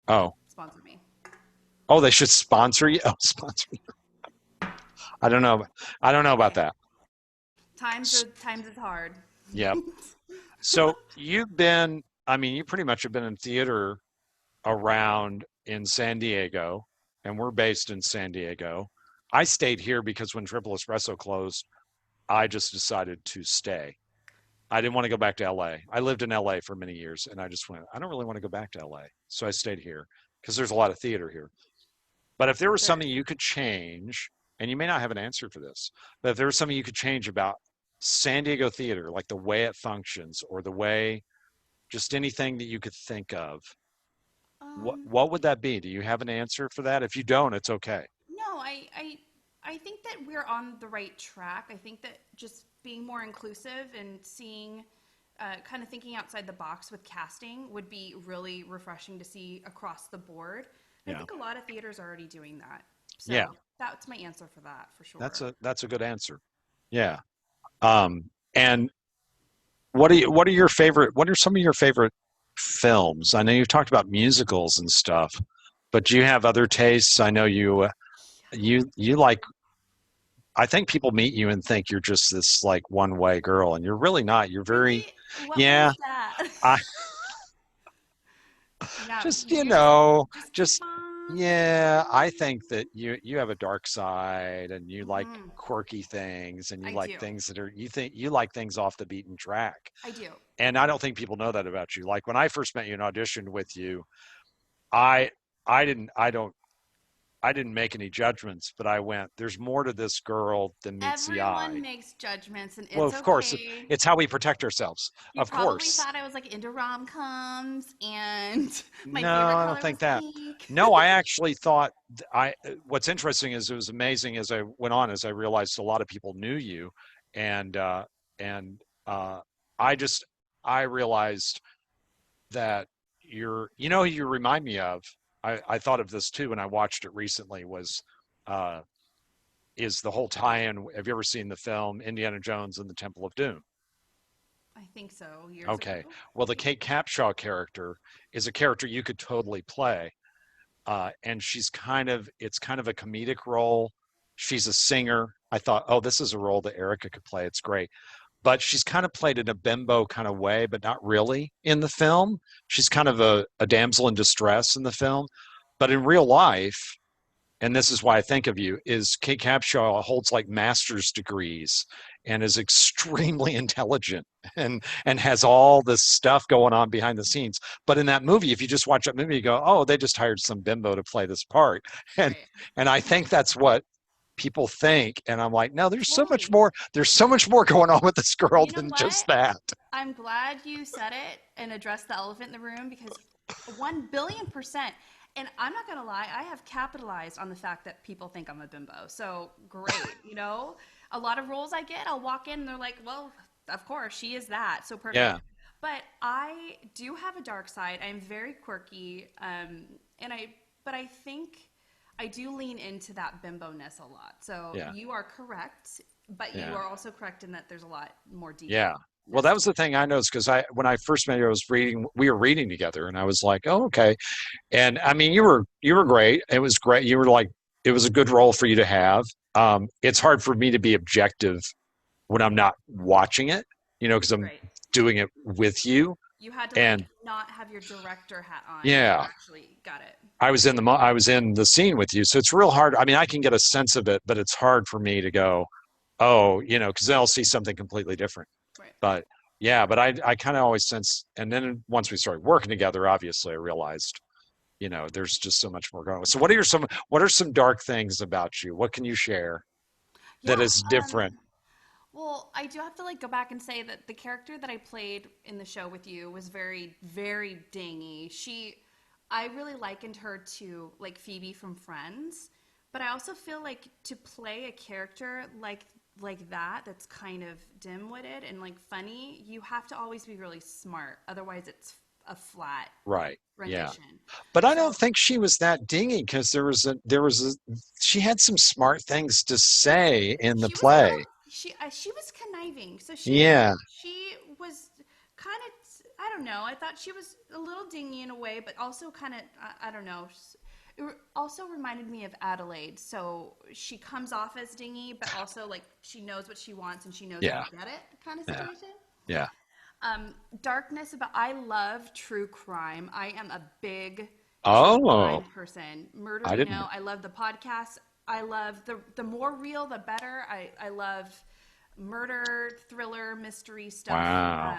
Speaker 1: Oh,
Speaker 2: sponsor me.
Speaker 1: oh, they should sponsor you. Oh, sponsor you. I don't know. I don't know about
Speaker 2: Hey,
Speaker 1: that.
Speaker 2: times is hard.
Speaker 1: Yep. So you've been. I mean, you pretty much have been in theater around in San Diego, and we're based in San Diego. I stayed here because when Triple Espresso closed, I just decided to stay. I didn't want to go back to LA. I lived in LA for many years, and I just went, I don't really want to go back to LA. So I stayed here because there's a lot of theater here. But if there was
Speaker 2: There
Speaker 1: something
Speaker 2: is.
Speaker 1: you could change, and you may not have an answer for this, but if there was something you could change about San Diego theater, like the way it functions or the way, just anything that you could think of,
Speaker 2: Um,
Speaker 1: what would that be? Do you have an answer for that? If you don't, it's okay.
Speaker 2: no, I think that we're on the right track. I think that just being more inclusive and seeing, kind of thinking outside the box with casting would be really refreshing to see across the board. And I
Speaker 1: Yeah.
Speaker 2: think a lot of theaters are already doing that.
Speaker 1: Yeah.
Speaker 2: So that's my answer for that for sure.
Speaker 1: That's a good answer. Yeah. And what are some of your favorite films? I know you've talked about musicals and stuff, but do you have other tastes? I know you like, I think people meet you and think you're just this like one way girl, and you're really not. You're very,
Speaker 2: Really? What way
Speaker 1: yeah,
Speaker 2: is that?
Speaker 1: I
Speaker 2: No,
Speaker 1: just,
Speaker 2: you're just keep
Speaker 1: just,
Speaker 2: on
Speaker 1: yeah, I
Speaker 2: keeping.
Speaker 1: think that you have a dark side and you like
Speaker 2: Hmm.
Speaker 1: quirky things and you
Speaker 2: I
Speaker 1: like
Speaker 2: do.
Speaker 1: things that are, you think you like things off the beaten track.
Speaker 2: I do.
Speaker 1: And I don't think people know that about you. Like when I first met you and auditioned with you, I, I didn't, I don't, I didn't make any judgments, but I went, there's more to this girl than meets the
Speaker 2: Everyone
Speaker 1: eye.
Speaker 2: makes judgments, and
Speaker 1: Well,
Speaker 2: it's
Speaker 1: of course,
Speaker 2: okay.
Speaker 1: it's how we protect ourselves.
Speaker 2: You
Speaker 1: Of
Speaker 2: probably
Speaker 1: course.
Speaker 2: thought I was like into rom coms, and my
Speaker 1: No,
Speaker 2: favorite
Speaker 1: I don't
Speaker 2: color
Speaker 1: think
Speaker 2: was
Speaker 1: that.
Speaker 2: pink.
Speaker 1: No, I actually thought I. What's interesting is it was amazing as I went on, as I realized a lot of people knew you, and and I just I realized that you know, who you remind me of. I thought of this too when I watched it recently. Was uh, is the whole tie-in? Have you ever seen the film Indiana Jones and the Temple of Doom?
Speaker 2: I think so, years ago.
Speaker 1: Okay. Well, the Kate Capshaw character is a character you could totally play. And it's kind of a comedic role. She's a singer. I thought, oh, this is a role that Erica could play. It's great. But she's kind of played in a bimbo kind of way, but not really in the film. She's kind of a damsel in distress in the film. But in real life, and this is why I think of you, is Kate Capshaw holds like master's degrees and is extremely intelligent and has all this stuff going on behind the scenes. But in that movie, if you just watch that movie, you go, oh, they just hired some bimbo to play this part. And
Speaker 2: Right.
Speaker 1: and I think that's what people think. And I'm like, no,
Speaker 2: Totally.
Speaker 1: there's so much more going on with this girl
Speaker 2: You know
Speaker 1: than
Speaker 2: what?
Speaker 1: just that.
Speaker 2: I'm glad you said it and addressed the elephant in the room because 1 billion%. And I'm not gonna lie, I have capitalized on the fact that people think I'm a bimbo. So great, A lot of roles I get, I'll walk in and they're like, well, of course, she is that. So
Speaker 1: Yeah,
Speaker 2: perfect. But I do have a dark side. I'm very quirky. And but I think I do lean into that bimbo-ness a lot. So
Speaker 1: yeah,
Speaker 2: you are correct, but you
Speaker 1: yeah.
Speaker 2: are also correct in that there's a lot more
Speaker 1: Yeah. Well, that
Speaker 2: deepness
Speaker 1: was
Speaker 2: to
Speaker 1: the
Speaker 2: it.
Speaker 1: thing I noticed because when I first met you, we were reading together, and I was like, oh, okay. And I mean, you were great. It was great. You were like, it was a good role for you to have. It's hard for me to be objective when I'm not watching it, because I'm
Speaker 2: Right.
Speaker 1: doing it with you.
Speaker 2: You had to like
Speaker 1: And
Speaker 2: not have your director hat on to
Speaker 1: yeah,
Speaker 2: actually got it.
Speaker 1: I was in the scene with you, so it's real hard. I mean, I can get a sense of it, but it's hard for me to go, oh, because then I'll see something completely different.
Speaker 2: Right.
Speaker 1: But yeah, but I kind of always sense, and then once we started working together, obviously I realized, there's just so much more going on. So what are some dark things about you? What can you share
Speaker 2: Yeah.
Speaker 1: that is different?
Speaker 2: Well, I do have to like go back and say that the character that I played in the show with you was very, very dingy. I really likened her to like Phoebe from Friends, but I also feel like to play a character like that that's kind of dim-witted and like funny, you have to always be really smart. Otherwise, it's a flat
Speaker 1: Right. Yeah.
Speaker 2: rendition.
Speaker 1: But I don't
Speaker 2: So
Speaker 1: think she was that dingy because she had some smart things to say in the
Speaker 2: she was a little
Speaker 1: play.
Speaker 2: she was conniving. So
Speaker 1: Yeah.
Speaker 2: she was kind of I don't know. I thought she was a little dingy in a way, but also kind of I don't know. It also reminded me of Adelaide. So she comes off as dingy, but also like she knows what she wants and she knows how to
Speaker 1: Yeah.
Speaker 2: get it kind of
Speaker 1: Yeah.
Speaker 2: situation.
Speaker 1: Yeah.
Speaker 2: Darkness about I love true crime. I am a big true
Speaker 1: Oh,
Speaker 2: crime person. Murder
Speaker 1: I
Speaker 2: Me
Speaker 1: didn't.
Speaker 2: Now. I love the podcast. I love the more real the better. I love murder, thriller, mystery stuff.
Speaker 1: Wow.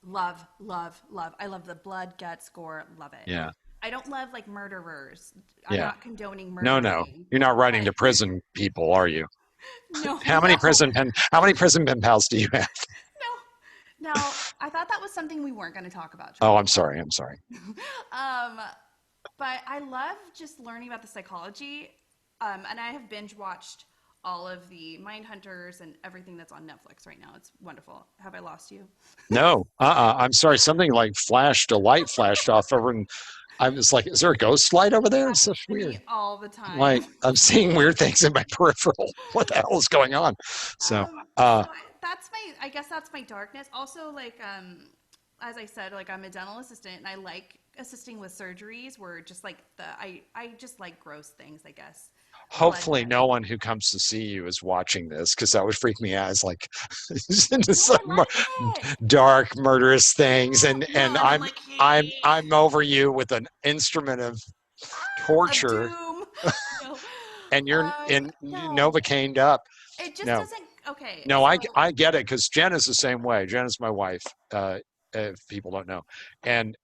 Speaker 2: Love, love, love. I love the blood, guts, gore. Love it.
Speaker 1: Yeah.
Speaker 2: I don't love like murderers. I'm
Speaker 1: Yeah.
Speaker 2: not condoning
Speaker 1: No, no.
Speaker 2: murdering,
Speaker 1: You're not writing
Speaker 2: but
Speaker 1: to prison people, are you?
Speaker 2: no, no,
Speaker 1: How many prison pen pals do you have?
Speaker 2: no. Now, I thought that was something we weren't going to talk about,
Speaker 1: Oh,
Speaker 2: Charlie.
Speaker 1: I'm sorry. I'm sorry.
Speaker 2: Um, but I love just learning about the psychology. And I have binge watched all of the Mind Hunters and everything that's on Netflix right now. It's wonderful. Have I lost you?
Speaker 1: No, I'm sorry. Something like a light flashed off over, and I was like, "Is there a ghost light over there?" It's so
Speaker 2: Happens to
Speaker 1: weird.
Speaker 2: me all the time.
Speaker 1: Like I'm seeing weird things in my peripheral. What the hell is going on? So,
Speaker 2: So that's I guess that's my darkness. Also, like, as I said, like I'm a dental assistant and I like assisting with surgeries where just like I just like gross things, I guess. Blood
Speaker 1: hopefully,
Speaker 2: guts.
Speaker 1: no one who comes to see you is watching this because that would freak me out. It's like into
Speaker 2: No,
Speaker 1: some
Speaker 2: I like it.
Speaker 1: dark, murderous things,
Speaker 2: Yeah,
Speaker 1: and
Speaker 2: blood. I'm like,
Speaker 1: I'm over you with an instrument of
Speaker 2: of
Speaker 1: torture,
Speaker 2: doom. No,
Speaker 1: and you're in
Speaker 2: no.
Speaker 1: Novocained up.
Speaker 2: It just
Speaker 1: No,
Speaker 2: doesn't. Okay,
Speaker 1: no,
Speaker 2: so
Speaker 1: I get it because Jen is the same way. Jen is my wife. If people don't know, and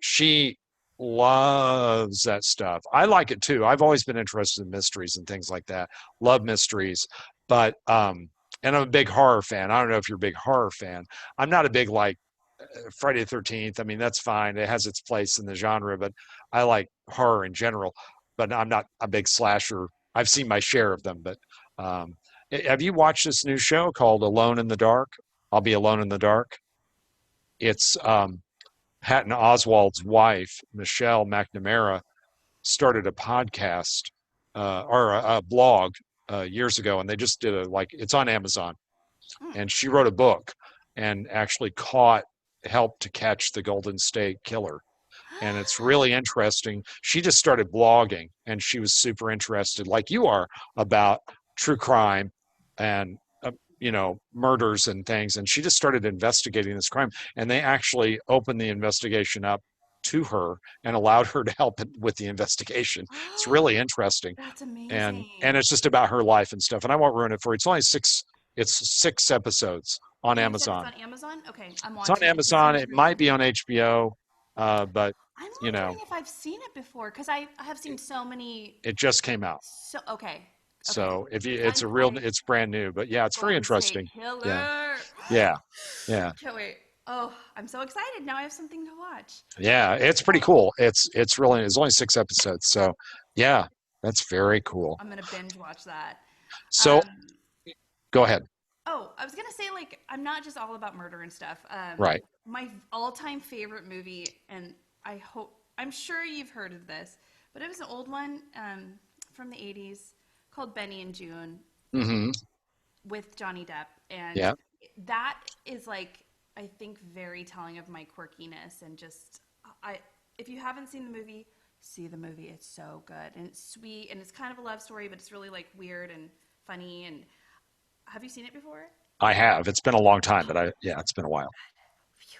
Speaker 1: she loves that stuff. I like it too. I've always been interested in mysteries and things like that. Love mysteries, but and I'm a big horror fan. I don't know if you're a big horror fan. I'm not a big like Friday the 13th. I mean, that's fine. It has its place in the genre, but I like horror in general. But I'm not a big slasher. I've seen my share of them, but um, have you watched this new show called Alone in the Dark? I'll be alone in the dark. It's Patton Oswald's wife, Michelle McNamara, started a podcast or a blog years ago, and they just did it's on Amazon,
Speaker 2: mm,
Speaker 1: and she wrote a book and actually helped to catch the Golden State Killer, and it's really interesting. She just started blogging, and she was super interested, like you are, about true crime and murders and things, and she just started investigating this crime, and they actually opened the investigation up to her and allowed her to help with the investigation. It's really interesting,
Speaker 2: That's
Speaker 1: and
Speaker 2: amazing.
Speaker 1: it's just about her life and stuff. And I won't ruin it for you. It's 6 episodes on
Speaker 2: And you said it's
Speaker 1: Amazon.
Speaker 2: on Amazon? Okay, I'm
Speaker 1: It's on
Speaker 2: watching it. This
Speaker 1: Amazon.
Speaker 2: seems
Speaker 1: It
Speaker 2: really
Speaker 1: might be on
Speaker 2: interesting.
Speaker 1: HBO, but
Speaker 2: I'm
Speaker 1: you know,
Speaker 2: wondering if I've seen it before because I have seen
Speaker 1: it,
Speaker 2: so many.
Speaker 1: it just came out.
Speaker 2: So okay, okay.
Speaker 1: So if you,
Speaker 2: Because
Speaker 1: it's brand new, but yeah, it's very
Speaker 2: Golden State
Speaker 1: interesting. Yeah,
Speaker 2: Killer.
Speaker 1: yeah, yeah,
Speaker 2: Can't wait. Oh, I'm so excited. Now I have something to watch.
Speaker 1: yeah. It's pretty
Speaker 2: Well,
Speaker 1: cool. It's only 6 episodes, so yeah, that's very cool.
Speaker 2: I'm gonna binge watch that.
Speaker 1: So
Speaker 2: Um,
Speaker 1: go ahead.
Speaker 2: oh, I was gonna say like I'm not just all about murder and stuff.
Speaker 1: Right.
Speaker 2: My all-time favorite movie, and I'm sure you've heard of this, but it was an old one from the '80s called Benny and June
Speaker 1: Mm-hmm.
Speaker 2: with Johnny Depp, and
Speaker 1: Yeah.
Speaker 2: that is like I think very telling of my quirkiness and just I. If you haven't seen the movie, see the movie. It's so good and it's sweet and it's kind of a love story, but it's really like weird and funny. And have you seen it before?
Speaker 1: I have. It's been a long time, but yeah, it's been a while.
Speaker 2: Phew.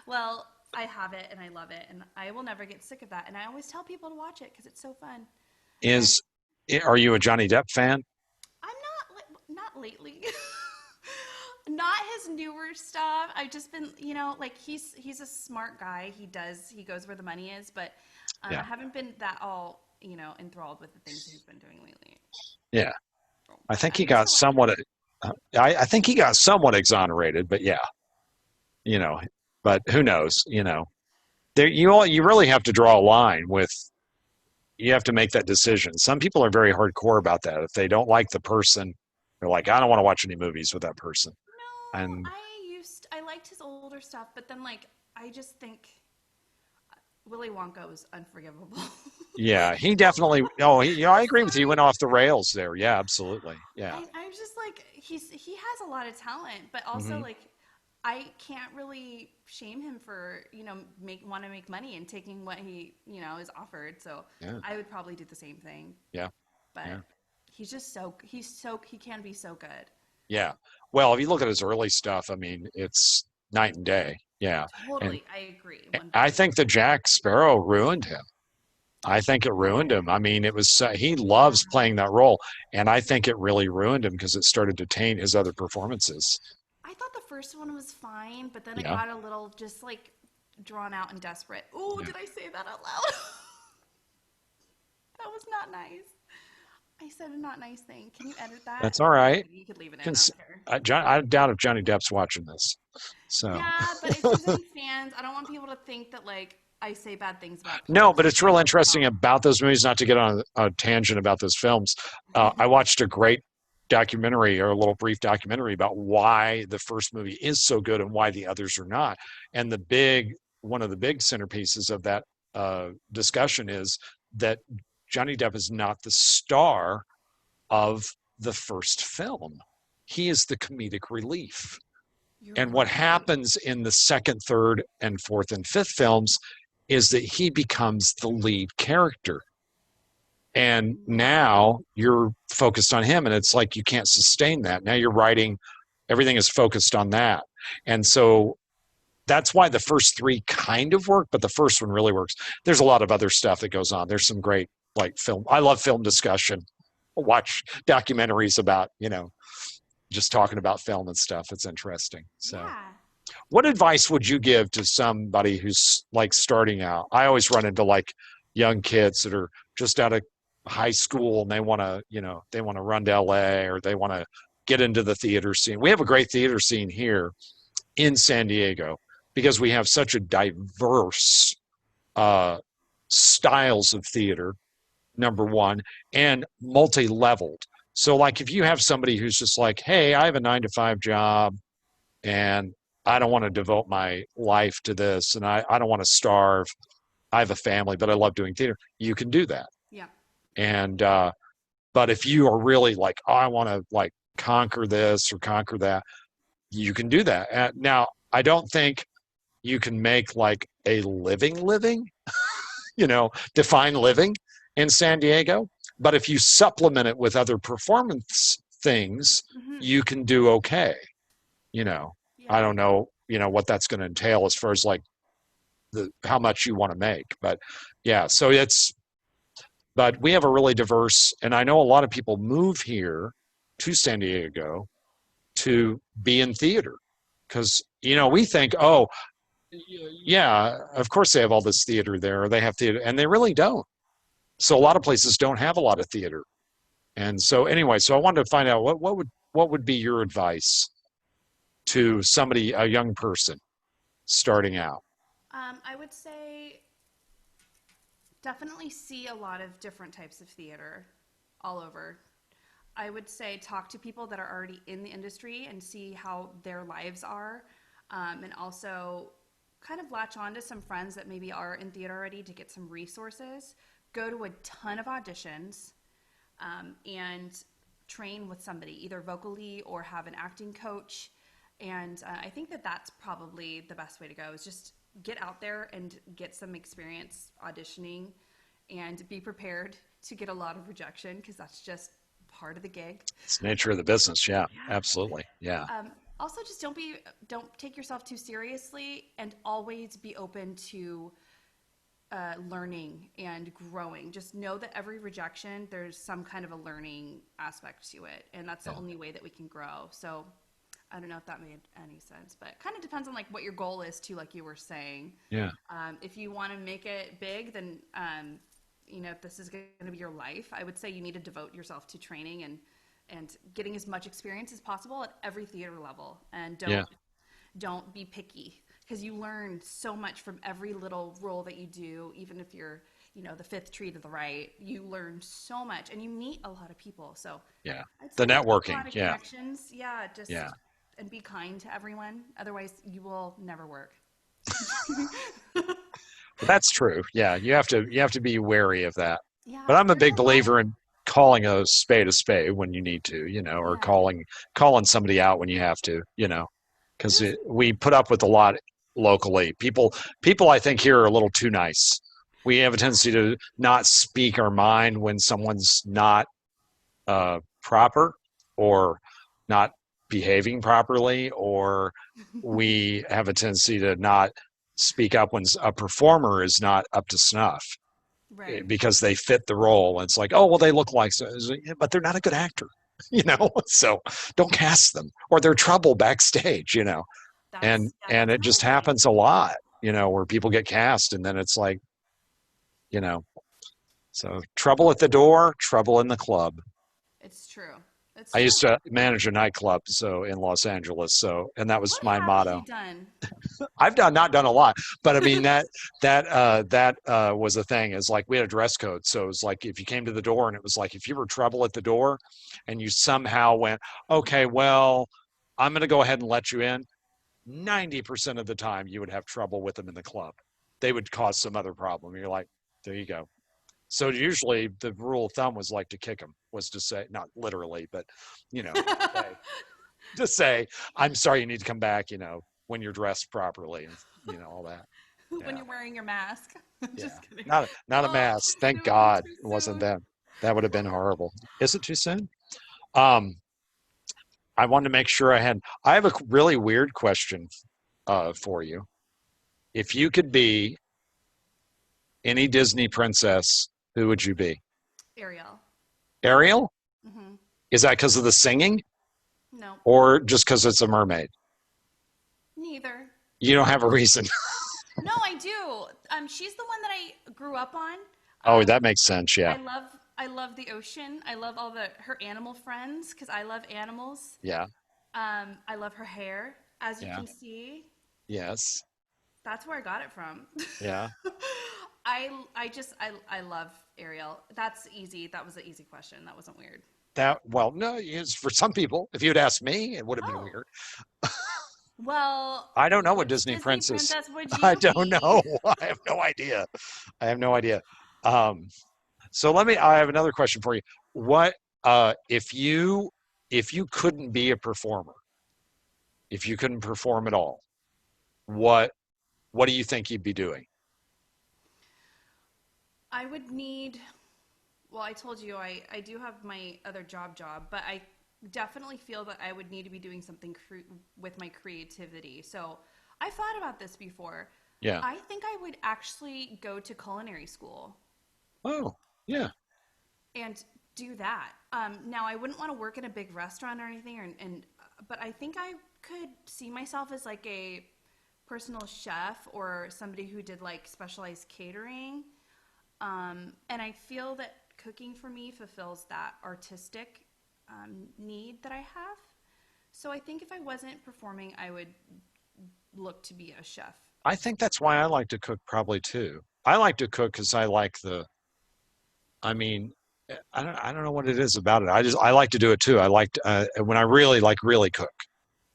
Speaker 2: Well, I have it and I love it, and I will never get sick of that. And I always tell people to watch it because it's so fun. And
Speaker 1: Is are you a Johnny Depp fan?
Speaker 2: I'm not lately. Not his newer stuff. I've just been, like he's a smart guy. He goes where the money is, but I
Speaker 1: Yeah.
Speaker 2: haven't been that all, enthralled with the things he's been doing lately.
Speaker 1: Yeah. I
Speaker 2: But
Speaker 1: think
Speaker 2: I
Speaker 1: he got
Speaker 2: still like him.
Speaker 1: somewhat I think he got somewhat exonerated, but yeah, you know, but who knows, There you really have to draw a line with you have to make that decision. Some people are very hardcore about that. If they don't like the person, they're like, I don't want to watch any movies with that person.
Speaker 2: No,
Speaker 1: And
Speaker 2: I liked his older stuff, but then like I just think Willy Wonka was unforgivable.
Speaker 1: yeah, he definitely. Oh, I agree with you. He
Speaker 2: Sorry.
Speaker 1: went off the rails there. Yeah, absolutely. Yeah.
Speaker 2: I'm just like he has a lot of talent, but also
Speaker 1: Hmm.
Speaker 2: like I can't really shame him for make want to make money and taking what he is offered. So
Speaker 1: Yeah.
Speaker 2: I would probably do the same thing.
Speaker 1: Yeah.
Speaker 2: But
Speaker 1: Yeah.
Speaker 2: he can be so good.
Speaker 1: Yeah. Well, if you look at his early stuff, I mean, it's night and day. Yeah. And
Speaker 2: Totally, I agree,
Speaker 1: I
Speaker 2: 1,000.
Speaker 1: think the Jack Sparrow ruined him. I think it ruined him. I mean, it was he
Speaker 2: Yeah,
Speaker 1: loves playing that role, and I think it really ruined him because it started to taint his other performances.
Speaker 2: I thought the first one was fine, but then it
Speaker 1: Yeah.
Speaker 2: got a little just like drawn out and desperate. Oh,
Speaker 1: Yeah.
Speaker 2: did I say that out loud? That was not nice. I said a not nice thing. Can you edit that?
Speaker 1: That's all right.
Speaker 2: You could leave it in.
Speaker 1: Can
Speaker 2: I don't care.
Speaker 1: I doubt if Johnny Depp's watching this. So
Speaker 2: Yeah, but if there's any fans, I don't want people to think that like I say bad things about
Speaker 1: no,
Speaker 2: people
Speaker 1: but
Speaker 2: because
Speaker 1: it's
Speaker 2: I
Speaker 1: real
Speaker 2: love
Speaker 1: interesting
Speaker 2: Tom.
Speaker 1: about those movies. Not to get on a tangent about those films, I watched a great documentary or a little brief documentary about why the first movie is so good and why the others are not. And one of the big centerpieces of that discussion is that Johnny Depp is not the star of the first film. He is the comedic relief.
Speaker 2: You're
Speaker 1: And what
Speaker 2: right.
Speaker 1: happens in the second, third, and fourth and fifth films is that he becomes the lead character. And now you're focused on him, and it's like you can't sustain that. Now you're writing, everything is focused on that. And so that's why the first three kind of work, but the first one really works. There's a lot of other stuff that goes on. There's some great like film. I love film discussion. Watch documentaries about, just talking about film and stuff. It's interesting. So
Speaker 2: Yeah.
Speaker 1: what advice would you give to somebody who's like starting out? I always run into like young kids that are just out of high school and they want to run to LA or they want to get into the theater scene. We have a great theater scene here in San Diego because we have such a diverse uh, styles of theater, number one, and multi-leveled. So like if you have somebody who's just like, hey, I have a 9 to 5 job and I don't want to devote my life to this and I don't want to starve. I have a family, but I love doing theater. You can do that.
Speaker 2: Yeah.
Speaker 1: And but if you are really like, oh, I want to like conquer this or conquer that, you can do that. Now, I don't think you can make like a living, define living in San Diego. but if you supplement it with other performance things,
Speaker 2: Hmm.
Speaker 1: you can do okay. You know, I
Speaker 2: Yeah.
Speaker 1: don't know, what that's going to entail as far as like the how much you want to make, but yeah. So but we have a really diverse, and I know a lot of people move here to San Diego to be in theater because we think, oh, yeah, of course they have all this theater there, or they have theater, and they really don't. So a lot of places don't have a lot of theater. And so anyway, so I wanted to find out what would be your advice to somebody, a young person starting out.
Speaker 2: I would say definitely see a lot of different types of theater all over. I would say talk to people that are already in the industry and see how their lives are. And also kind of latch on to some friends that maybe are in theater already to get some resources. Go to a ton of auditions and train with somebody, either vocally or have an acting coach. And I think that that's probably the best way to go is just get out there and get some experience auditioning and be prepared to get a lot of rejection because that's just part of the gig.
Speaker 1: It's the nature of the business. Yeah,
Speaker 2: Yeah.
Speaker 1: absolutely. Yeah,
Speaker 2: Also, just don't take yourself too seriously, and always be open to learning and growing. Just know that every rejection, there's some kind of a learning aspect to it, and that's the
Speaker 1: yeah,
Speaker 2: only way that we can grow. So, I don't know if that made any sense, but it kind of depends on like what your goal is too, like you were saying.
Speaker 1: yeah,
Speaker 2: If you want to make it big, then if this is going to be your life, I would say you need to devote yourself to training and getting as much experience as possible at every theater level, and
Speaker 1: yeah,
Speaker 2: don't be picky because you learn so much from every little role that you do. Even if you're the fifth tree to the right, you learn so much and you meet a lot of people. So
Speaker 1: yeah.
Speaker 2: I'd
Speaker 1: The
Speaker 2: say make a
Speaker 1: networking.
Speaker 2: lot of
Speaker 1: Yeah,
Speaker 2: connections. Yeah,
Speaker 1: yeah.
Speaker 2: just and be kind to everyone, otherwise you will never work. Just kidding.
Speaker 1: Well, that's true. Yeah, you have to be wary of that. But
Speaker 2: Yeah,
Speaker 1: I'm a
Speaker 2: there's
Speaker 1: big
Speaker 2: a lot.
Speaker 1: believer in calling a spade when you need to, or
Speaker 2: Yeah,
Speaker 1: calling somebody out when you have to, because
Speaker 2: there's
Speaker 1: we put up with a lot locally. People I think here are a little too nice. We have a tendency to not speak our mind when someone's not proper or not behaving properly, or we have a tendency to not speak up when a performer is not up to snuff
Speaker 2: right.
Speaker 1: because they fit the role. It's like, oh, well, they look like, so, but they're not a good actor, So don't cast them, or they're trouble backstage,
Speaker 2: That's
Speaker 1: and
Speaker 2: yeah,
Speaker 1: and
Speaker 2: that's
Speaker 1: it
Speaker 2: another
Speaker 1: just
Speaker 2: thing.
Speaker 1: happens a lot, where people get cast, and then it's like, you know, so trouble at the door, trouble in the club.
Speaker 2: It's true. It's
Speaker 1: I
Speaker 2: true.
Speaker 1: used to manage a nightclub in Los Angeles, and that was
Speaker 2: What
Speaker 1: my
Speaker 2: haven't
Speaker 1: motto.
Speaker 2: you done?
Speaker 1: I've not done a lot, but I mean that was a thing. Is like we had a dress code, so it was like if you came to the door, and it was like if you were trouble at the door, and you somehow went, okay, well, I'm going to go ahead and let you in. 90% of the time, you would have trouble with them in the club. They would cause some other problem. You're like, there you go. So usually the rule of thumb was like to kick them, was to say, not literally, but to say, to say, I'm sorry, you need to come back, when you're dressed properly, and all that.
Speaker 2: When
Speaker 1: Yeah,
Speaker 2: you're wearing your mask.
Speaker 1: yeah.
Speaker 2: Just kidding.
Speaker 1: Not a
Speaker 2: Oh,
Speaker 1: mask.
Speaker 2: it
Speaker 1: Thank
Speaker 2: would be
Speaker 1: God
Speaker 2: too
Speaker 1: it wasn't
Speaker 2: soon.
Speaker 1: that. That would have been horrible. Is it too soon? Um, I wanted to make sure I have a really weird question for you. If you could be any Disney princess, who would you be?
Speaker 2: Ariel.
Speaker 1: Ariel?
Speaker 2: Mm-hmm.
Speaker 1: Is that because of the singing,
Speaker 2: No,
Speaker 1: or just because it's a mermaid?
Speaker 2: neither.
Speaker 1: You don't have a reason.
Speaker 2: No, I do. She's the one that I grew up on.
Speaker 1: Oh,
Speaker 2: Um,
Speaker 1: that makes sense. Yeah,
Speaker 2: I love I love the ocean. I love all the her animal friends because I love animals.
Speaker 1: yeah,
Speaker 2: I love her hair, as you
Speaker 1: yeah,
Speaker 2: can see.
Speaker 1: yes,
Speaker 2: That's where I got it from.
Speaker 1: yeah.
Speaker 2: I love Ariel. That's easy. That was an easy question. That wasn't weird.
Speaker 1: Well, no, it's for some people. If you'd asked me, it would have been
Speaker 2: Oh,
Speaker 1: weird.
Speaker 2: well,
Speaker 1: I don't know what
Speaker 2: which
Speaker 1: Disney
Speaker 2: Disney
Speaker 1: princess.
Speaker 2: princess would
Speaker 1: I
Speaker 2: you
Speaker 1: don't know.
Speaker 2: be?
Speaker 1: I have no idea. I have no idea. Um, so I have another question for you. What if you couldn't be a performer, if you couldn't perform at all, what what do you think you'd be doing?
Speaker 2: I would need Well, I told you I do have my other job, but I definitely feel that I would need to be doing something with my creativity. So I thought about this before.
Speaker 1: Yeah.
Speaker 2: I think I would actually go to culinary school
Speaker 1: Oh, yeah.
Speaker 2: and do that. Now, I wouldn't want to work in a big restaurant or anything, but I think I could see myself as like a personal chef or somebody who did like specialized catering. And I feel that cooking for me fulfills that artistic need that I have. So I think if I wasn't performing, I would look to be a chef.
Speaker 1: I think that's why I like to cook probably too. I like to cook because I like I mean, I don't know what it is about it. I like to do it too. I like when I really cook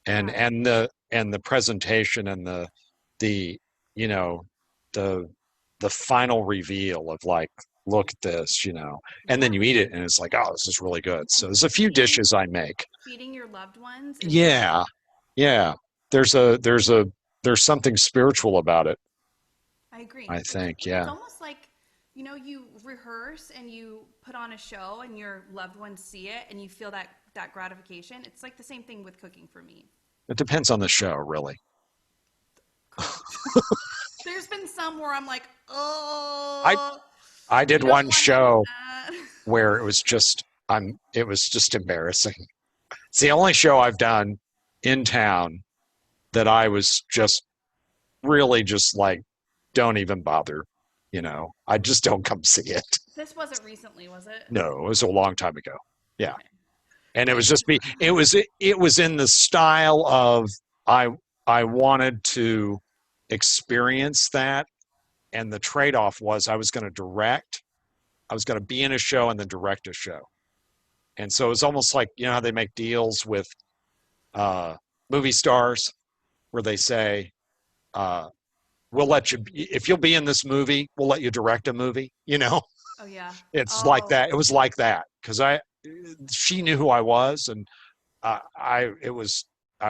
Speaker 1: and
Speaker 2: Yeah,
Speaker 1: the presentation and the you know the the final reveal of like look at this, and then
Speaker 2: yeah.
Speaker 1: you eat it and it's like, oh, this is really good. So
Speaker 2: And
Speaker 1: there's a few dishes I make.
Speaker 2: feeding your loved ones is like,
Speaker 1: Yeah, yeah. There's something spiritual about it,
Speaker 2: I agree.
Speaker 1: I think.
Speaker 2: It's
Speaker 1: Yeah.
Speaker 2: almost like, you rehearse and you put on a show and your loved ones see it and you feel that gratification. It's like the same thing with cooking for me.
Speaker 1: It depends on the show, really.
Speaker 2: Correct. There's been some where I'm like,
Speaker 1: I
Speaker 2: oh,
Speaker 1: I
Speaker 2: we
Speaker 1: did
Speaker 2: don't
Speaker 1: one
Speaker 2: want to eat
Speaker 1: show
Speaker 2: that.
Speaker 1: where it was just embarrassing. It's the only show I've done in town that I was just really just like, don't even bother. I just don't come see it.
Speaker 2: This wasn't recently, was it?
Speaker 1: No, it was a long time ago. Yeah.
Speaker 2: Okay.
Speaker 1: And it
Speaker 2: Good.
Speaker 1: was just me. It was in the style of I I wanted to experience that. And the trade-off was I was going to be in a show and then direct a show. And so it was almost like, how they make deals with uh, movie stars where they say, uh, we'll let you, if you'll be in this movie, we'll let you direct a movie.
Speaker 2: Oh yeah.
Speaker 1: It's like
Speaker 2: Oh
Speaker 1: that. It was like that because she knew who I was, and I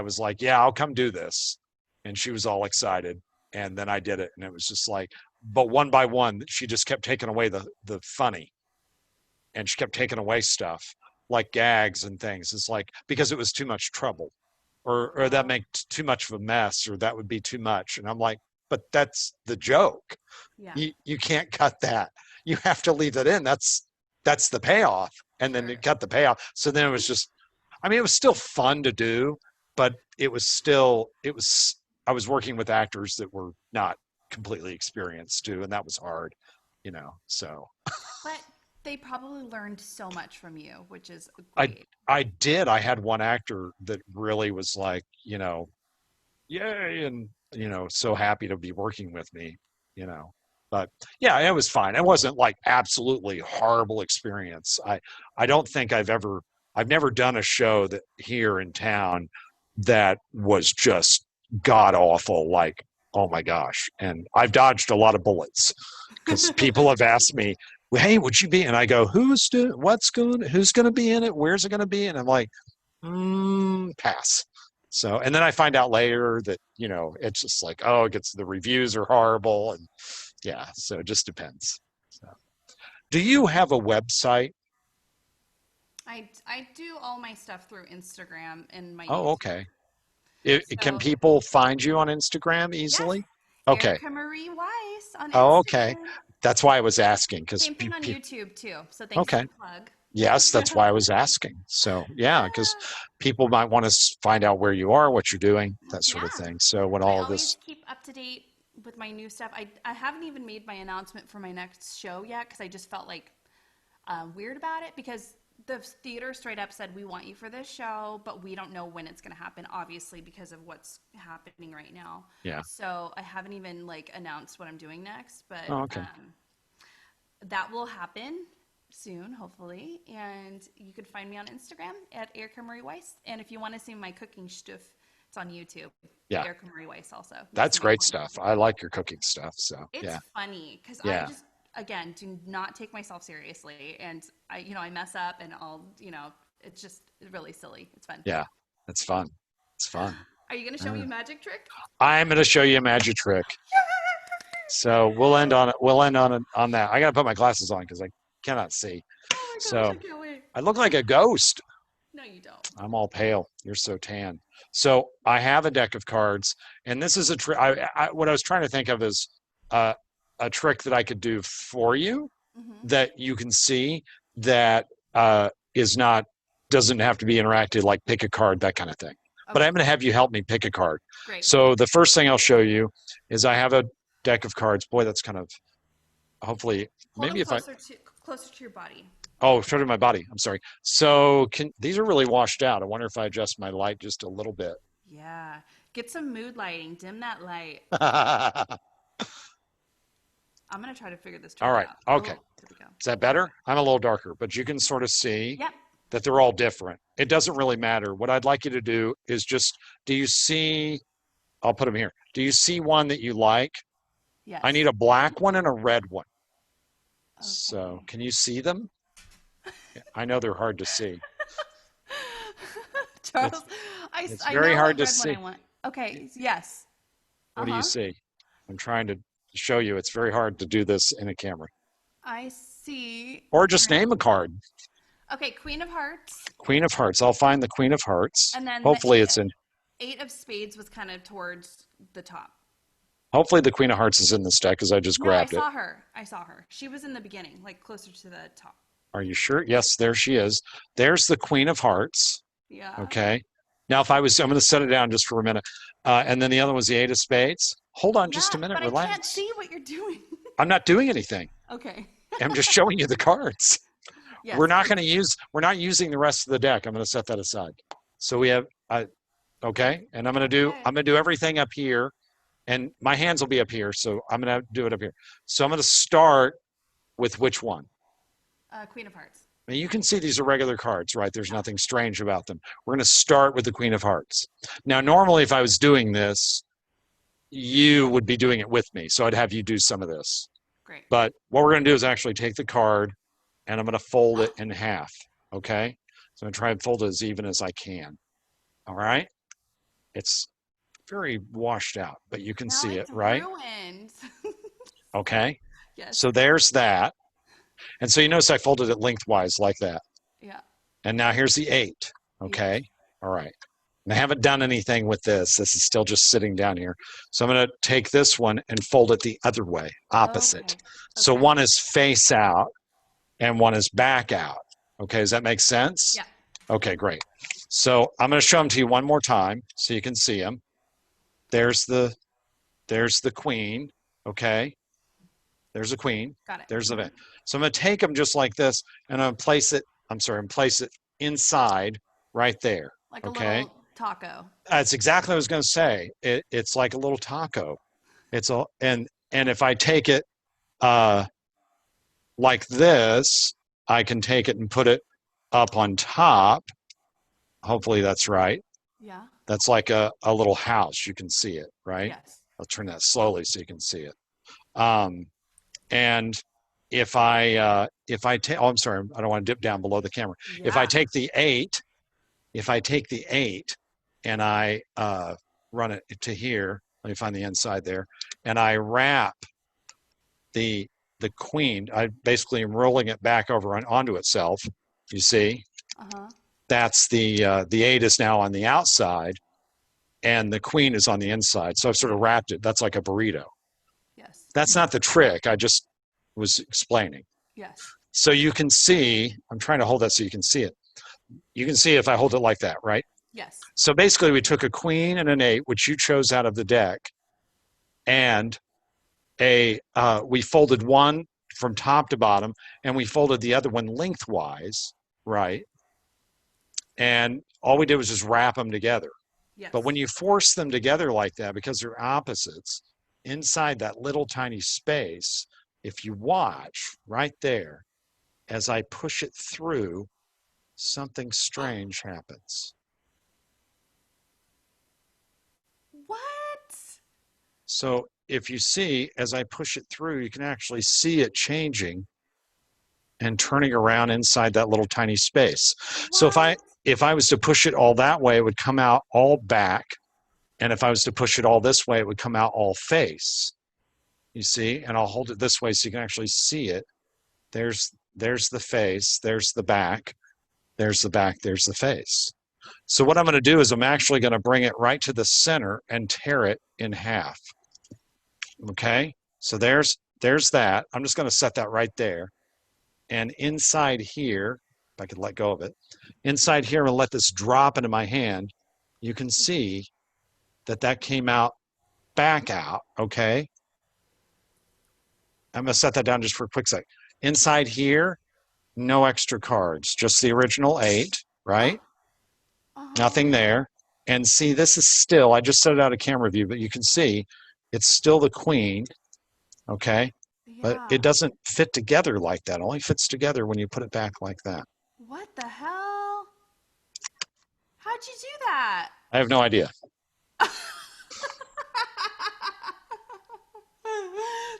Speaker 1: was like, yeah, I'll come do this, and she was all excited, and then I did it, and it was just like, but one by one, she just kept taking away the funny, and she kept taking away stuff like gags and things. It's like because it was too much trouble, or that
Speaker 2: oh
Speaker 1: make too much of a mess, or that would be too much, and I'm like, but that's the joke.
Speaker 2: yeah.
Speaker 1: You can't cut that. You have to leave it in. That's the payoff. And then you
Speaker 2: Sure.
Speaker 1: cut the payoff. So then it was just, I mean, it was still fun to do, but I was working with actors that were not completely experienced too, and that was hard. So
Speaker 2: But they probably learned so much from you, which is
Speaker 1: I
Speaker 2: great.
Speaker 1: I did. I had one actor that really was like, yay, and so happy to be working with me, you know. But yeah, it was fine. It wasn't like absolutely horrible experience. I don't think I've never done a show that here in town that was just god awful, like, oh my gosh. And I've dodged a lot of bullets because people have asked me, hey, would you be? And I go, who's going to be in it? Where's it going to be? And I'm like, pass. So, and then I find out later that, it's just like, oh, the reviews are horrible. And yeah, so it just depends. So, do you have a website?
Speaker 2: I do all my stuff through Instagram and my
Speaker 1: Oh,
Speaker 2: YouTube.
Speaker 1: okay. Can
Speaker 2: So
Speaker 1: people find you on Instagram
Speaker 2: yes,
Speaker 1: easily? Okay.
Speaker 2: Erica Marie Weisz on
Speaker 1: Oh, okay.
Speaker 2: Instagram.
Speaker 1: That's why I was asking because
Speaker 2: Same thing on YouTube too. So thanks for
Speaker 1: okay.
Speaker 2: the plug.
Speaker 1: Yes, that's why I was asking. So, yeah, because people might want to find out where you are, what you're doing, that sort of
Speaker 2: Yeah.
Speaker 1: thing. So, when
Speaker 2: I
Speaker 1: all of
Speaker 2: always
Speaker 1: this,
Speaker 2: keep up to date with my new stuff. I haven't even made my announcement for my next show yet because I just felt like weird about it because the theater straight up said, we want you for this show, but we don't know when it's going to happen, obviously, because of what's happening right now.
Speaker 1: yeah.
Speaker 2: So I haven't even like announced what I'm doing next, but
Speaker 1: Oh, okay.
Speaker 2: that will happen soon, hopefully. And you can find me on Instagram at Erica Marie Weisz. And if you want to see my cooking stuff, it's on YouTube.
Speaker 1: Yeah.
Speaker 2: Erica Marie Weisz also. You'll
Speaker 1: That's
Speaker 2: see my
Speaker 1: great
Speaker 2: home.
Speaker 1: stuff. I like your cooking stuff. So,
Speaker 2: It's
Speaker 1: yeah.
Speaker 2: funny because I
Speaker 1: Yeah.
Speaker 2: just, again, do not take myself seriously. And I mess up and it's just really silly. It's fun.
Speaker 1: Yeah. That's fun. It's fun.
Speaker 2: Are you going to show me a magic trick?
Speaker 1: I'm going to show you a magic trick. So we'll end on it. We'll end on that. I got to put my glasses on because I cannot see.
Speaker 2: my gosh,
Speaker 1: So
Speaker 2: I can't wait.
Speaker 1: I look like a ghost.
Speaker 2: No, you don't.
Speaker 1: I'm all pale. You're so tan. So I have a deck of cards, and this is a trick. What I was trying to think of is uh, a trick that I could do for you
Speaker 2: Mm-hmm.
Speaker 1: that you can see that is not doesn't have to be interacted, like pick a card, that kind of thing. But
Speaker 2: Okay,
Speaker 1: I'm going to have you help me pick a card.
Speaker 2: great.
Speaker 1: So the first thing I'll show you is I have a deck of cards. Boy, that's kind of hopefully
Speaker 2: Hold
Speaker 1: maybe
Speaker 2: them
Speaker 1: if I
Speaker 2: closer to your body.
Speaker 1: oh show to my body. I'm sorry. So can these are really washed out. I wonder if I adjust my light just a little bit.
Speaker 2: Yeah. Get some mood lighting. Dim that light.
Speaker 1: All
Speaker 2: I'm gonna try to figure this trick
Speaker 1: right.
Speaker 2: out.
Speaker 1: Okay.
Speaker 2: Oh, here we go.
Speaker 1: Is that better? I'm a little darker, but you can sort of see
Speaker 2: Yep.
Speaker 1: that they're all different. It doesn't really matter. What I'd like you to do is just, do you see, I'll put them here. Do you see one that you like? I
Speaker 2: Yes.
Speaker 1: need a black one and a red one. So
Speaker 2: Okay.
Speaker 1: can you see them? I know they're hard to see. It's
Speaker 2: Charles,
Speaker 1: it's
Speaker 2: I
Speaker 1: very
Speaker 2: know
Speaker 1: hard
Speaker 2: what
Speaker 1: to
Speaker 2: red one I
Speaker 1: see.
Speaker 2: want. Okay. Yes.
Speaker 1: What do you
Speaker 2: Uh-huh.
Speaker 1: see? I'm trying to show you. It's very hard to do this in a camera.
Speaker 2: I see.
Speaker 1: Or just name a card.
Speaker 2: Okay, Queen of Hearts.
Speaker 1: Queen of Hearts. I'll find the Queen of Hearts.
Speaker 2: And then the
Speaker 1: Hopefully it's in.
Speaker 2: eight of spades was kind of towards the top.
Speaker 1: Hopefully the Queen of Hearts is in this deck because I just
Speaker 2: No, I
Speaker 1: grabbed it.
Speaker 2: saw her. I saw her. She was in the beginning, like closer to the top.
Speaker 1: Are you sure? Yes, there she is. There's the Queen of Hearts.
Speaker 2: Yeah.
Speaker 1: Okay. Now, I'm going to set it down just for a minute. And then the other was the Eight of Spades. Hold on just
Speaker 2: Yeah,
Speaker 1: a minute.
Speaker 2: but I can't
Speaker 1: Relax.
Speaker 2: see what you're doing.
Speaker 1: I'm not doing anything.
Speaker 2: Okay.
Speaker 1: I'm just showing you the cards.
Speaker 2: Yes.
Speaker 1: We're not using the rest of the deck. I'm going to set that aside. So we have, okay. And
Speaker 2: Okay.
Speaker 1: I'm going to do everything up here. And my hands will be up here. So I'm going to do it up here. So I'm going to start with which one?
Speaker 2: Queen of Hearts.
Speaker 1: Now you can see these are regular cards, right? There's
Speaker 2: Yeah.
Speaker 1: nothing strange about them. We're going to start with the Queen of Hearts. Now, normally, if I was doing this, you would be doing it with me. So I'd have you do some of this.
Speaker 2: Great.
Speaker 1: But what we're going to do is actually take the card and I'm going to fold it in half. Okay. So I'm going to try and fold it as even as I can. All right. It's very washed out, but you can
Speaker 2: Now
Speaker 1: see it,
Speaker 2: it's
Speaker 1: right?
Speaker 2: ruined.
Speaker 1: Okay.
Speaker 2: Yes.
Speaker 1: So there's that. And so you notice I folded it lengthwise like that.
Speaker 2: Yeah.
Speaker 1: And now here's the eight. Okay.
Speaker 2: Yes.
Speaker 1: All right. And I haven't done anything with this. This is still just sitting down here. So I'm going to take this one and fold it the other way, opposite.
Speaker 2: Okay.
Speaker 1: So
Speaker 2: Okay.
Speaker 1: one is face out and one is back out. Okay. Does that make sense?
Speaker 2: Yeah.
Speaker 1: Okay, great. So I'm going to show them to you one more time so you can see them. There's the queen. Okay. There's a queen.
Speaker 2: Got it.
Speaker 1: There's the vent. So I'm going to take them just like this and I'm going to place it, place it inside right there.
Speaker 2: Like a
Speaker 1: Okay.
Speaker 2: little taco.
Speaker 1: That's exactly what I was going to say. It's like a little taco. It's a, and if I take it like this, I can take it and put it up on top. Hopefully that's right.
Speaker 2: Yeah.
Speaker 1: That's like a little house. You can see it, right?
Speaker 2: Yes.
Speaker 1: I'll turn that slowly so you can see it. And if I take, oh, I'm sorry, I don't want to dip down below the camera.
Speaker 2: Yeah.
Speaker 1: If I take the eight and I run it to here, let me find the inside there, and I wrap the queen, I basically am rolling it back over onto itself. You see,
Speaker 2: Uh-huh.
Speaker 1: that's the eight is now on the outside, and the queen is on the inside. So I've sort of wrapped it. That's like a burrito.
Speaker 2: Yes.
Speaker 1: That's not the trick. I just was explaining.
Speaker 2: Yes.
Speaker 1: So you can see, I'm trying to hold that so you can see it. You can see if I hold it like that, right?
Speaker 2: Yes.
Speaker 1: So basically we took a queen and an eight, which you chose out of the deck, and we folded one from top to bottom and we folded the other one lengthwise, right? And all we did was just wrap them together.
Speaker 2: Yes.
Speaker 1: But when you force them together like that, because they're opposites, inside that little tiny space, if you watch right there, as I push it through, something strange happens.
Speaker 2: What?
Speaker 1: So if you see, as I push it through, you can actually see it changing and turning around inside that little tiny space. So if I was to push it all that way, it would come out all back. And if I was to push it all this way, it would come out all face. You see? And I'll hold it this way so you can actually see it. There's there's the face, there's the back, there's the back, there's the face. So what I'm going to do is I'm actually going to bring it right to the center and tear it in half. Okay, so there's that. I'm just going to set that right there. And inside here, if I could let go of it, inside here, I'm going to let this drop into my hand. You can see that that came out back out. Okay, I'm going to set that down just for a quick sec. Inside here, no extra cards, just the original 8, right? Nothing
Speaker 2: Oh,
Speaker 1: there. And see, this is still, I just set it out of camera view, but you can see it's still the queen, okay? But
Speaker 2: yeah.
Speaker 1: it doesn't fit together like that. It only fits together when you put it back like that.
Speaker 2: What the hell? How'd you do that?
Speaker 1: I have no idea.
Speaker 2: That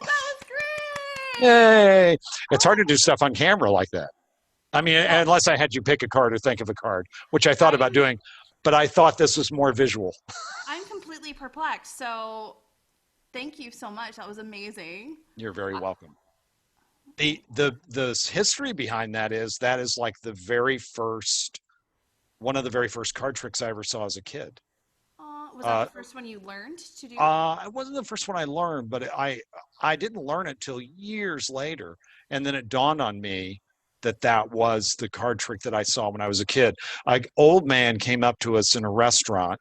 Speaker 2: was great.
Speaker 1: Yay! It's
Speaker 2: Oh
Speaker 1: hard to do stuff on camera like that. I mean,
Speaker 2: well,
Speaker 1: unless I had you pick a card or think of a card, which I thought about
Speaker 2: I'm
Speaker 1: doing, but I thought this was more visual.
Speaker 2: I'm completely perplexed. So thank you so much. That was amazing.
Speaker 1: You're very welcome. The history behind that is like the very first one of the very first card tricks I ever saw as a kid.
Speaker 2: Was that the
Speaker 1: Uh,
Speaker 2: first one you learned to do?
Speaker 1: it wasn't the first one I learned, but I didn't learn it till years later, and then it dawned on me that that was the card trick that I saw when I was a kid. An old man came up to us in a restaurant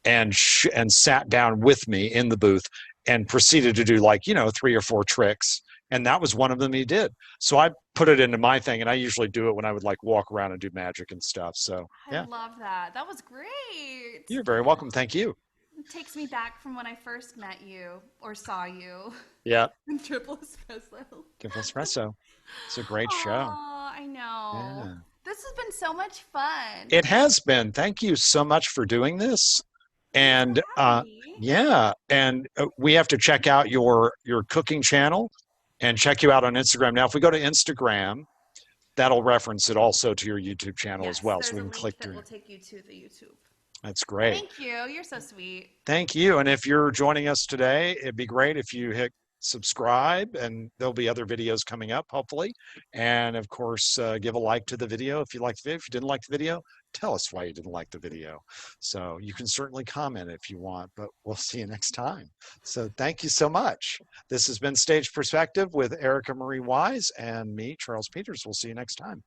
Speaker 1: and sat down with me in the booth and proceeded to do like 3 or 4 tricks, and that was one of them he did. So I put it into my thing, and I usually do it when I would like walk around and do magic and stuff. So
Speaker 2: I
Speaker 1: yeah,
Speaker 2: love that. That was great.
Speaker 1: you're very welcome. Thank you.
Speaker 2: It takes me back from when I first met you or saw you
Speaker 1: Yeah,
Speaker 2: in Triple Espresso.
Speaker 1: give espresso. It's a great show.
Speaker 2: Oh, I know.
Speaker 1: Yeah.
Speaker 2: This has been so much fun.
Speaker 1: It has been. Thank you so much for doing this.
Speaker 2: Thanks for
Speaker 1: And
Speaker 2: having me.
Speaker 1: yeah, and we have to check out your cooking channel and check you out on Instagram. Now, if we go to Instagram, that'll reference it also to your YouTube channel as
Speaker 2: Yes,
Speaker 1: well, so
Speaker 2: there's
Speaker 1: we
Speaker 2: a
Speaker 1: can click
Speaker 2: link that
Speaker 1: through.
Speaker 2: will take you to the YouTube.
Speaker 1: That's great.
Speaker 2: Thank you. You're so sweet.
Speaker 1: Thank you. And if you're joining us today, it'd be great if you hit subscribe, and there'll be other videos coming up, hopefully. And of course, give a like to the video if you liked the video. If you didn't like the video, tell us why you didn't like the video. So you can certainly comment if you want, but we'll see you next time. So thank you so much. This has been Stage Perspective with Erica Marie Weisz and me, Charles Peters. We'll see you next time.